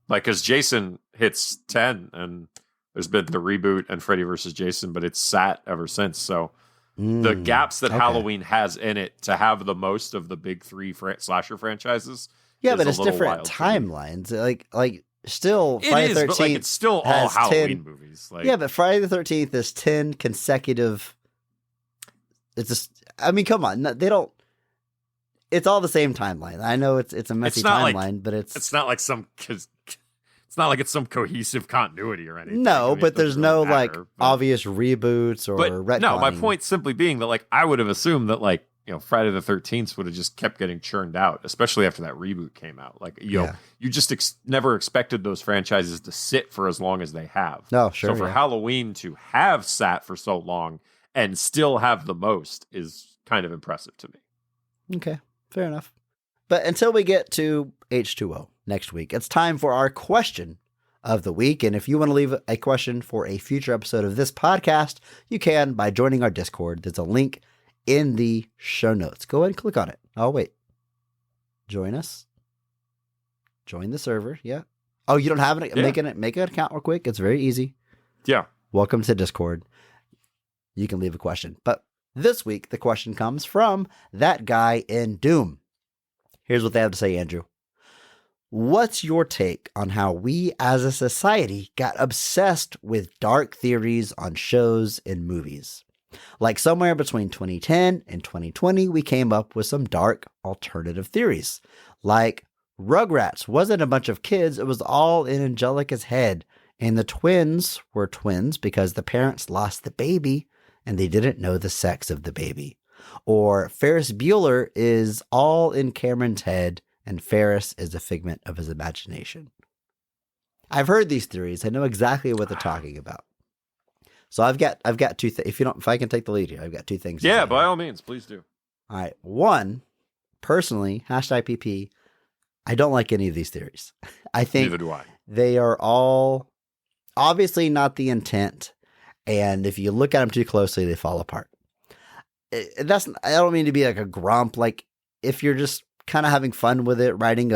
Like, because Jason hits 10, and there's been the reboot and Freddy vs. Jason, but it's sat ever since. So the gaps that Halloween has in it to have the most of the big 3 slasher franchises. Yeah, but it's different timelines. Like still, It Friday is, the 13th but like it's still all has Halloween 10 movies. Like, Yeah, but Friday the 13th is 10 consecutive. It's just, I mean, come on. They don't, it's all the same timeline. I know it's a messy It's not like- timeline, but it's not like it's not like it's some cohesive continuity or anything. no, I mean, it but there's doesn't no really like matter, but- obvious reboots or But no, my retconning. point simply being that like I would have assumed that like Friday the 13th would have just kept getting churned out, especially after that reboot came out. Like Yeah. you just never expected those franchises to sit for as long as they have. No, sure. So for yeah. Halloween to have sat for so long and still have the most is kind of impressive to me. Okay, fair enough. But until we get to H2O next week, it's time for our question of the week. And if you want to leave a question for a future episode of this podcast, you can by joining our Discord. There's a link in the show notes. Go ahead and click on it. Oh, wait. Join us. Join the server. Yeah. Oh, you don't have it? Yeah. Make an account real quick. It's very easy. Yeah. Welcome to Discord. You can leave a question. But this week, the question comes from that guy in Doom. Here's what they have to say, Andrew. What's your take on how we as a society got obsessed with dark theories on shows and movies? Like somewhere between 2010 and 2020, we came up with some dark alternative theories. Like Rugrats wasn't a bunch of kids, it was all in Angelica's head. And the twins were twins because the parents lost the baby and they didn't know the sex of the baby. Or Ferris Bueller is all in Cameron's head and Ferris is a figment of his imagination. I've heard these theories. I know exactly what they're talking about. So I've got two things. If I can take the lead here, I've got two things. Yeah, by all means, please do. All right. One, personally, #PP, I don't like any of these theories. I think Neither do I. they are all obviously not the intent. And if you look at them too closely, they fall apart. I don't mean to be like a grump. Like if you're just kind of having fun with it, writing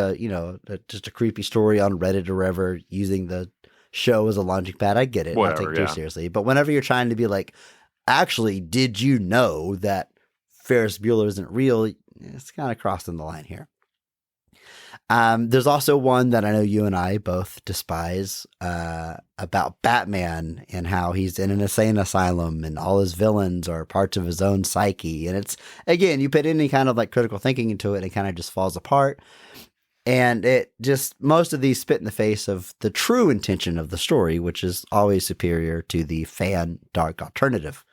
just a creepy story on Reddit or wherever, using the show as a launching pad, I get it. Whatever, I take it too seriously. But whenever you're trying to be like, actually, did you know that Ferris Bueller isn't real? It's kind of crossing the line here. There's also one that I know you and I both despise about Batman and how he's in an insane asylum and all his villains are parts of his own psyche. And it's, again, you put any kind of like critical thinking into it, and it kind of just falls apart. And it just, most of these spit in the face of the true intention of the story, which is always superior to the fan dark alternative.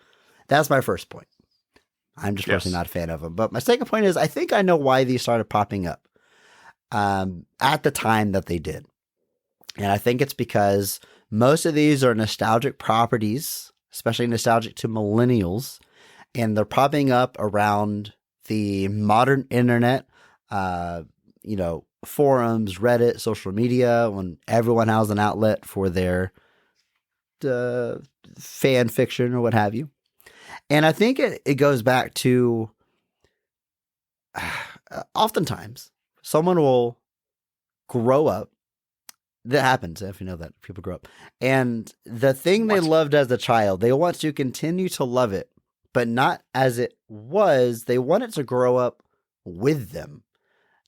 That's my first point. I'm just personally not a fan of them. But my second point is I think I know why these started popping up at the time that they did. And I think it's because most of these are nostalgic properties, especially nostalgic to millennials. And they're popping up around the modern internet, forums, Reddit, social media, when everyone has an outlet for their fan fiction or what have you. And I think it goes back to oftentimes someone will grow up. That happens, if you know that people grow up. And the thing they loved as a child, they want to continue to love it, but not as it was. They want it to grow up with them.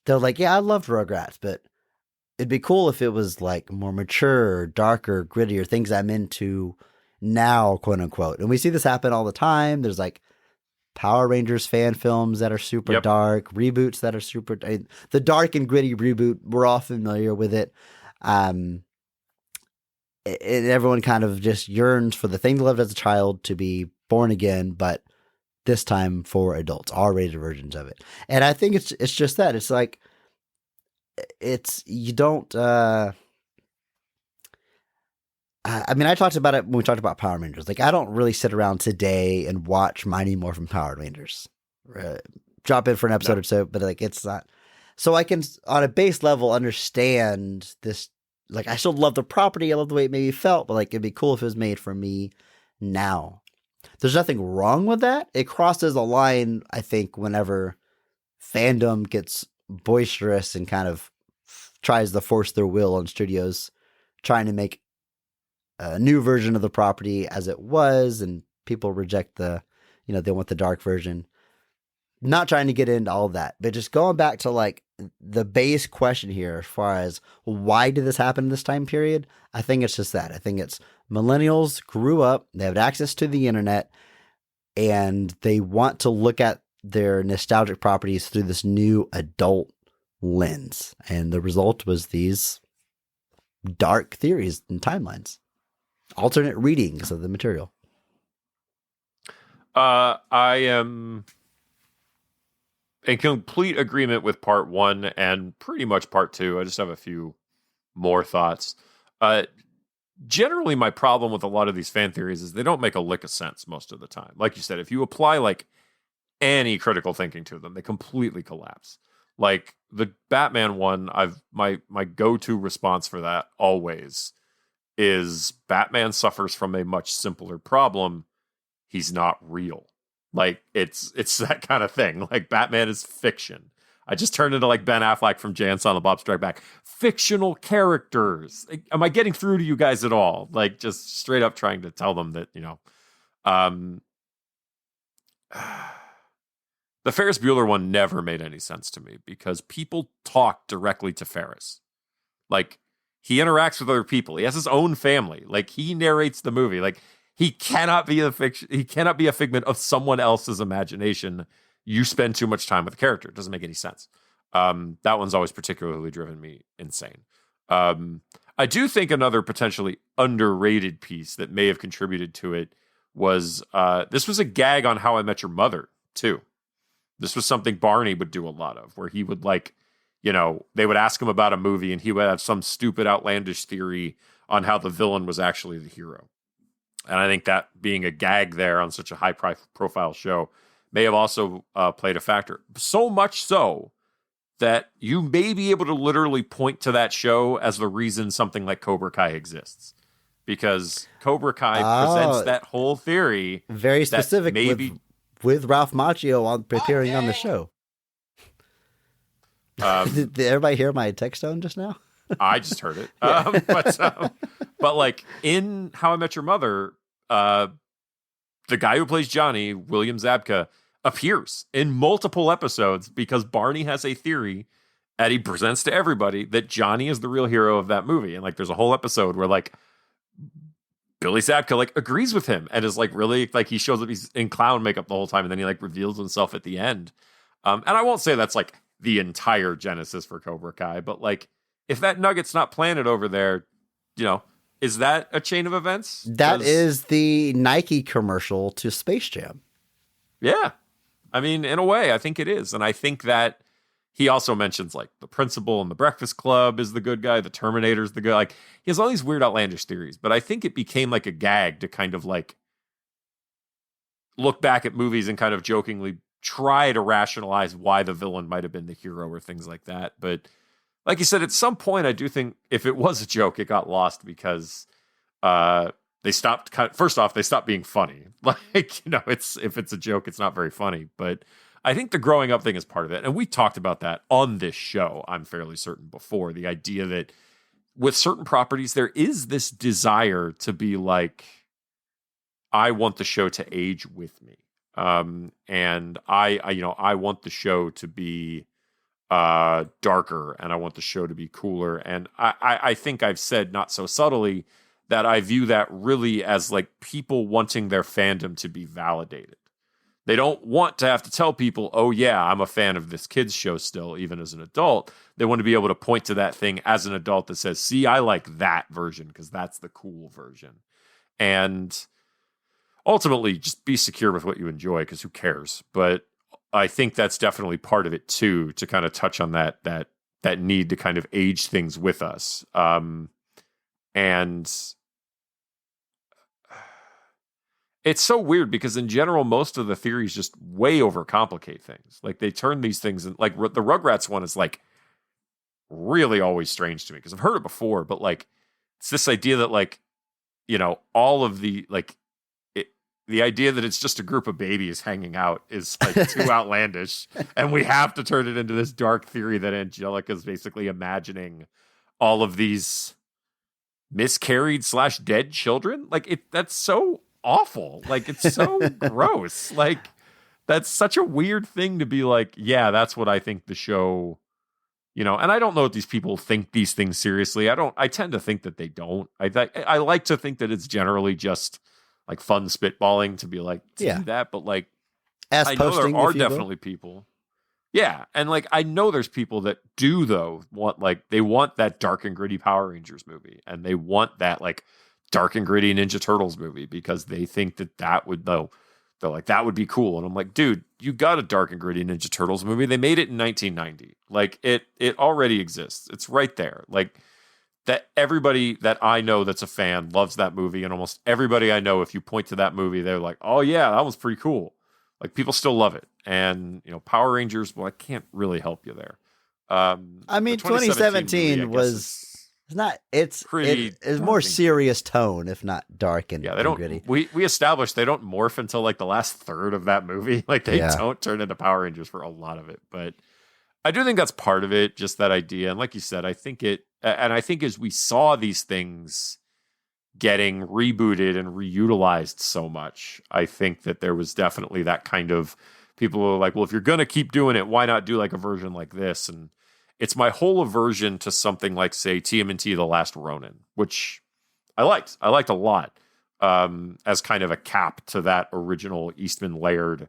They're like, yeah, I loved Rugrats, but it'd be cool if it was like more mature, darker, grittier, things I'm into now, quote unquote. And we see this happen all the time. There's like Power Rangers fan films that are super dark, reboots that are super, the dark and gritty reboot, we're all familiar with it. And everyone kind of just yearns for the thing they loved as a child to be born again, but this time for adults, R-rated versions of it. And I think it's just that. It's like, you don't, I talked about it when we talked about Power Rangers. Like, I don't really sit around today and watch Mighty Morphin Power Rangers. Drop in for an episode or so, but like, it's not. So I can, on a base level, understand this. Like, I still love the property. I love the way it maybe felt, but like, it'd be cool if it was made for me now. There's nothing wrong with that. It crosses a line, I think, whenever fandom gets boisterous and kind of tries to force their will on studios trying to make a new version of the property as it was, and people reject they want the dark version. Not trying to get into all of that, but just going back to like the base question here, as far as why did this happen in this time period, I think it's just that. I think it's millennials grew up, they have access to the internet, and they want to look at their nostalgic properties through this new adult lens. And the result was these dark theories and timelines, alternate readings of the material. I am in complete agreement with part one and pretty much part two. I just have a few more thoughts. Generally, my problem with a lot of these fan theories is they don't make a lick of sense most of the time. Like you said, if you apply like any critical thinking to them, they completely collapse. Like the Batman one, my go-to response for that always is Batman suffers from a much simpler problem. He's not real. Like it's that kind of thing. Like Batman is fiction. I just turned into like Ben Affleck from Jay and Silent Bob Strike Back. Fictional characters. Am I getting through to you guys at all? Like just straight up trying to tell them that, the Ferris Bueller one never made any sense to me because people talk directly to Ferris. Like he interacts with other people. He has his own family. Like he narrates the movie. Like he cannot be a fiction. He cannot be a figment of someone else's imagination. You spend too much time with the character. It doesn't make any sense. That one's always particularly driven me insane. I do think another potentially underrated piece that may have contributed to it was this was a gag on How I Met Your Mother, too. This was something Barney would do a lot of, where he would they would ask him about a movie and he would have some stupid outlandish theory on how the villain was actually the hero. And I think that being a gag there on such a high profile show may have also played a factor. So much so that you may be able to literally point to that show as the reason something like Cobra Kai exists. Because Cobra Kai presents that whole theory. Very specific maybe with Ralph Macchio appearing on the show. Did everybody hear my text tone just now? I just heard it. But like in How I Met Your Mother, the guy who plays Johnny, William Zabka, appears in multiple episodes because Barney has a theory that he presents to everybody that Johnny is the real hero of that movie. And like there's a whole episode where like Billy Zabka like agrees with him and is like really like he shows up, he's in clown makeup the whole time, and then he like reveals himself at the end. And I won't say that's like the entire genesis for Cobra Kai, but like if that nugget's not planted over there, is that a chain of events? That is the Nike commercial to Space Jam. Yeah. I mean, in a way, I think it is. And I think that he also mentions like the principal in the Breakfast Club is the good guy. The Terminator's the good. Like he has all these weird outlandish theories, but I think it became like a gag to kind of like look back at movies and kind of jokingly try to rationalize why the villain might have been the hero or things like that. But like you said, at some point, I do think if it was a joke, it got lost because they stopped. First off, they stopped being funny. Like, if it's a joke, it's not very funny. But I think the growing up thing is part of it. And we talked about that on this show, I'm fairly certain, before. The idea that with certain properties, there is this desire to be like, I want the show to age with me. And I want the show to be darker, and I want the show to be cooler. And I think I've said not so subtly that I view that really as like people wanting their fandom to be validated. They don't want to have to tell people, oh yeah, I'm a fan of this kid's show still, even as an adult. They want to be able to point to that thing as an adult that says, see, I like that version because that's the cool version. And ultimately just be secure with what you enjoy because who cares? But I think that's definitely part of it too, to kind of touch on that need to kind of age things with us. And it's so weird because in general, most of the theories just way overcomplicate things. Like they turn these things in, like the Rugrats one is like really always strange to me because I've heard it before, but like it's this idea that like, all of the like, the idea that it's just a group of babies hanging out is like too outlandish. And we have to turn it into this dark theory that Angelica is basically imagining all of these miscarried / dead children. Like that's so awful. Like it's so gross. Like that's such a weird thing to be like, yeah, that's what I think the show And I don't know if these people think these things seriously. I tend to think that they don't. I like to think that it's generally just like fun spitballing to be like, to Yeah. do that. But like, As I know posting, there are if you will. definitely people. Yeah. And like, I know there's people that do though they want that dark and gritty Power Rangers movie, and they want that like dark and gritty Ninja Turtles movie because they think that would though. They're like, that would be cool. And I'm like, dude, you got a dark and gritty Ninja Turtles movie. They made it in 1990. Like it already exists. It's right there. Like that everybody that I know that's a fan loves that movie. And almost everybody I know, if you point to that movie, they're like, oh yeah, that was pretty cool. Like people still love it. And Power Rangers, well, I can't really help you there. I mean, the 2017 2017 movie, I guess, was it's not it's pretty it's more dark and serious tone, if not dark and, yeah, they and don't. gritty. We established they don't morph until like the last third of that movie. Like they Yeah. don't turn into Power Rangers for a lot of it. But I do think that's part of it, just that idea. And like you said, I think as we saw these things getting rebooted and reutilized so much, I think that there was definitely that kind of people who were like, well, if you're gonna keep doing it, why not do like a version like this? And it's my whole aversion to something like, say, TMNT The Last Ronin, which I liked. I liked a lot as kind of a cap to that original Eastman Laird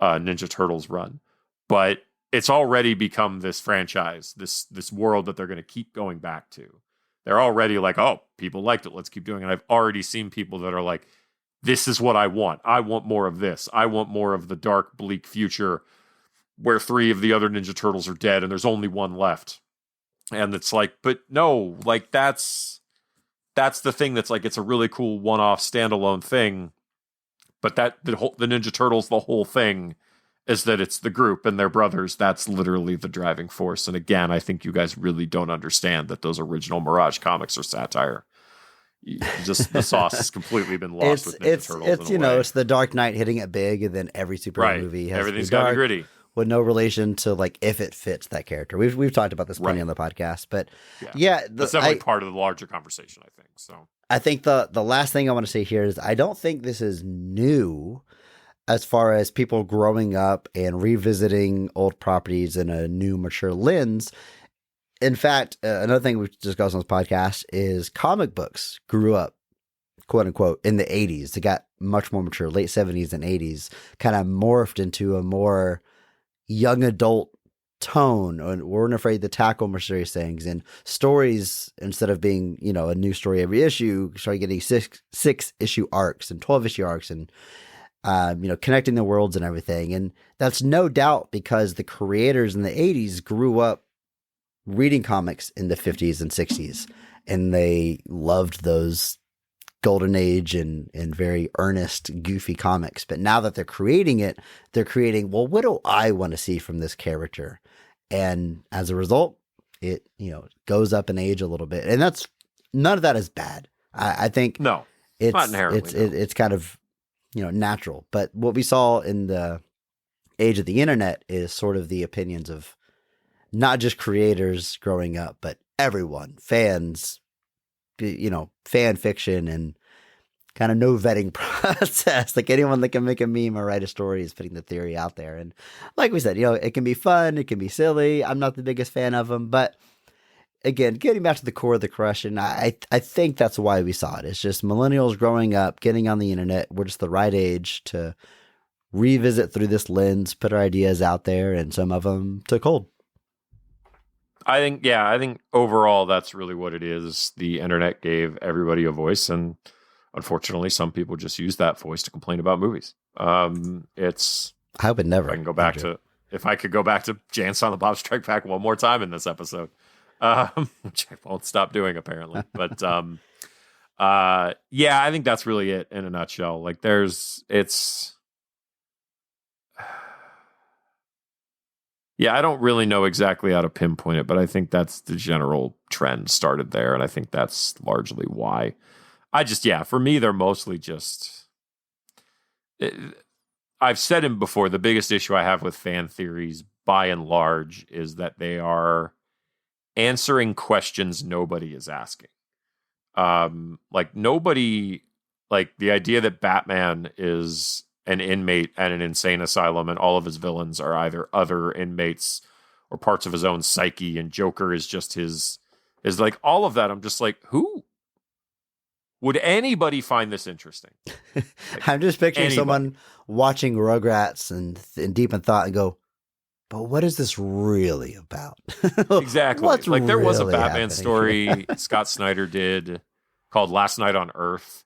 Ninja Turtles run. But it's already become this franchise, this world that they're going to keep going back to. They're already like, oh, people liked it. Let's keep doing it. I've already seen people that are like, this is what I want. I want more of this. I want more of the dark, bleak future where 3 of the other Ninja Turtles are dead and there's only one left. And it's like, but no, like that's the thing that's like, it's a really cool one-off standalone thing. But that the Ninja Turtles, the whole thing is that it's the group and their brothers. That's literally the driving force. And again, I think you guys really don't understand that those original Mirage comics are satire. Just the sauce has completely been lost with Ninja Turtles. It's it's the Dark Knight hitting it big, and then every superhero movie has everything's to be got to dark, be gritty. with no relation to like if it fits that character. We've talked about this plenty on the podcast, but that's definitely part of the larger conversation, I think. So I think the last thing I want to say here is I don't think this is new as far as people growing up and revisiting old properties in a new, mature lens. In fact, another thing we've discussed on this podcast is comic books grew up, quote unquote, in the 80s. They got much more mature, late 70s and 80s, kind of morphed into a more young adult tone, and weren't afraid to tackle more serious things. And stories, instead of being, a new story every issue, started getting six issue arcs and 12 issue arcs and, connecting the worlds and everything. And that's no doubt because the creators in the 80s grew up reading comics in the 50s and 60s, and they loved those golden age and very earnest, goofy comics. But now that they're creating it, they're creating, well, what do I want to see from this character? And as a result, it, goes up in age a little bit. And none of that is bad. I think no, it's not inherently. It's kind of, natural. But what we saw in the age of the internet is sort of the opinions of not just creators growing up, but everyone, fans, fan fiction, and kind of no vetting process. Like anyone that can make a meme or write a story is putting the theory out there. And like we said, it can be fun. It can be silly. I'm not the biggest fan of them, but again, getting back to the core of the question, I think that's why we saw it. It's just millennials growing up, getting on the internet. We're just the right age to revisit through this lens, put our ideas out there, and some of them took hold. I think overall that's really what it is. The internet gave everybody a voice, and unfortunately, some people just use that voice to complain about movies. I would never. If I could go back to Jay and Silent Bob Strike Back one more time in this episode, which I won't stop doing apparently. But I think that's really it in a nutshell. Like I don't really know exactly how to pinpoint it, but I think that's the general trend started there. And I think that's largely why. For me, they're mostly just... I've said it before, the biggest issue I have with fan theories, by and large, is that they are answering questions nobody is asking. Nobody... Like, the idea that Batman is an inmate at an insane asylum and all of his villains are either other inmates or parts of his own psyche, and Joker is just is like all of that. I'm just like, who would anybody find this interesting? I'm just picturing anybody. someone watching Rugrats and deep in thought and go, but what is this really about? Exactly. What's like there was a really Batman happening? story Scott Snyder did called Last Night on Earth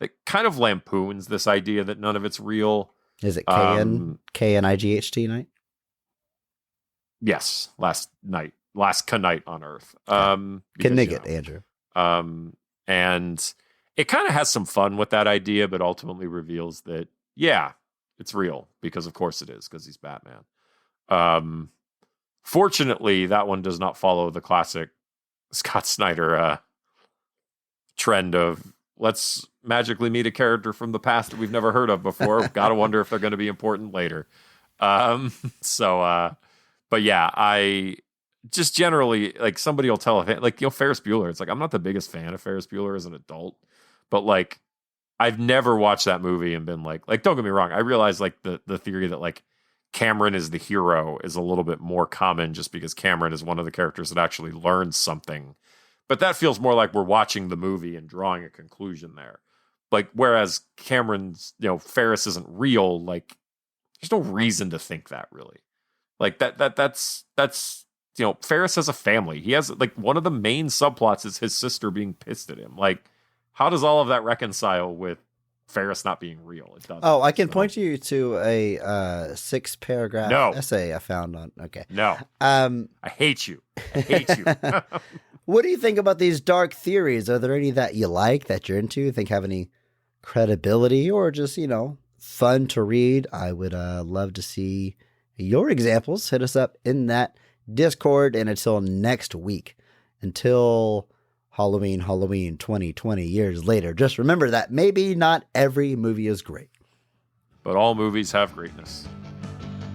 that kind of lampoons this idea that none of it's real. Is it KNIGHT night? Yes, last night on Earth. Can because, nig you it, know, Andrew. and it kind of has some fun with that idea, but ultimately reveals that, yeah, it's real because of course it is, because he's Batman. Fortunately, that one does not follow the classic Scott Snyder trend of let's magically meet a character from the past that we've never heard of before. Gotta wonder if they're going to be important later. But yeah, I just generally, like, somebody will tell a like, Ferris Bueller. It's like, I'm not the biggest fan of Ferris Bueller as an adult, but like, I've never watched that movie and been like, don't get me wrong. I realize like the theory that like Cameron is the hero is a little bit more common just because Cameron is one of the characters that actually learns something. But that feels more like we're watching the movie and drawing a conclusion there. Like, whereas Cameron's, Ferris isn't real, like, there's no reason to think that really. Like that's Ferris has a family. He has, like, one of the main subplots is his sister being pissed at him. Like, how does all of that reconcile with Ferris not being real? It doesn't. Oh, I can point you to a 6-paragraph essay I found on. Okay. No. I hate you. I hate you. What do you think about these dark theories? Are there any that you like, that you're into, think have any credibility, or just, fun to read? I would love to see your examples. Hit us up in that Discord. And until next week, until Halloween 2020 years later, just remember that maybe not every movie is great, but all movies have greatness.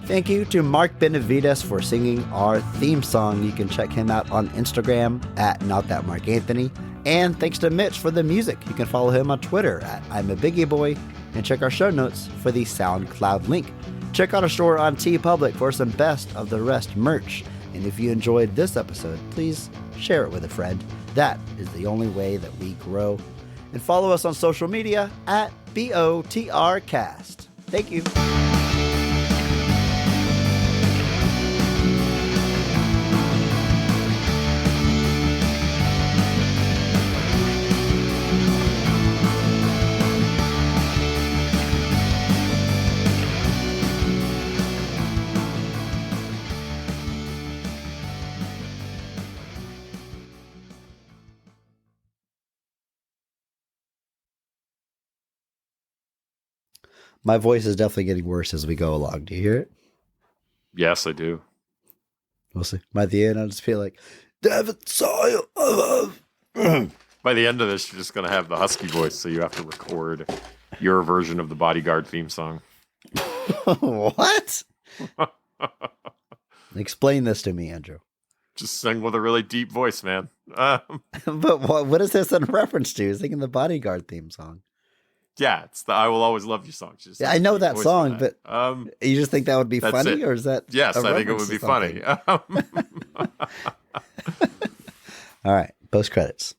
Thank you to Mark Benavides for singing our theme song. You can check him out on Instagram at NotThatMarkAnthony. And thanks to Mitch for the music. You can follow him on Twitter at I'm a Biggie Boy, and check our show notes for the SoundCloud link. Check out our store on TeePublic for some Best of the Rest merch. And if you enjoyed this episode, please share it with a friend. That is the only way that we grow. And follow us on social media at BOTRcast. Thank you. My voice is definitely getting worse as we go along. Do you hear it? Yes, I do. We'll see. By the end, I'll just feel like, David saw you. By the end of this, you're just going to have the husky voice, so you have to record your version of the Bodyguard theme song. What? Explain this to me, Andrew. Just sing with a really deep voice, man. But what is this in reference to? Singing the Bodyguard theme song. Yeah, it's the "I Will Always Love You" song. Just I know that song, that. but you just think that would be funny, or is that? Yes, I think it would be funny. All right, post credits.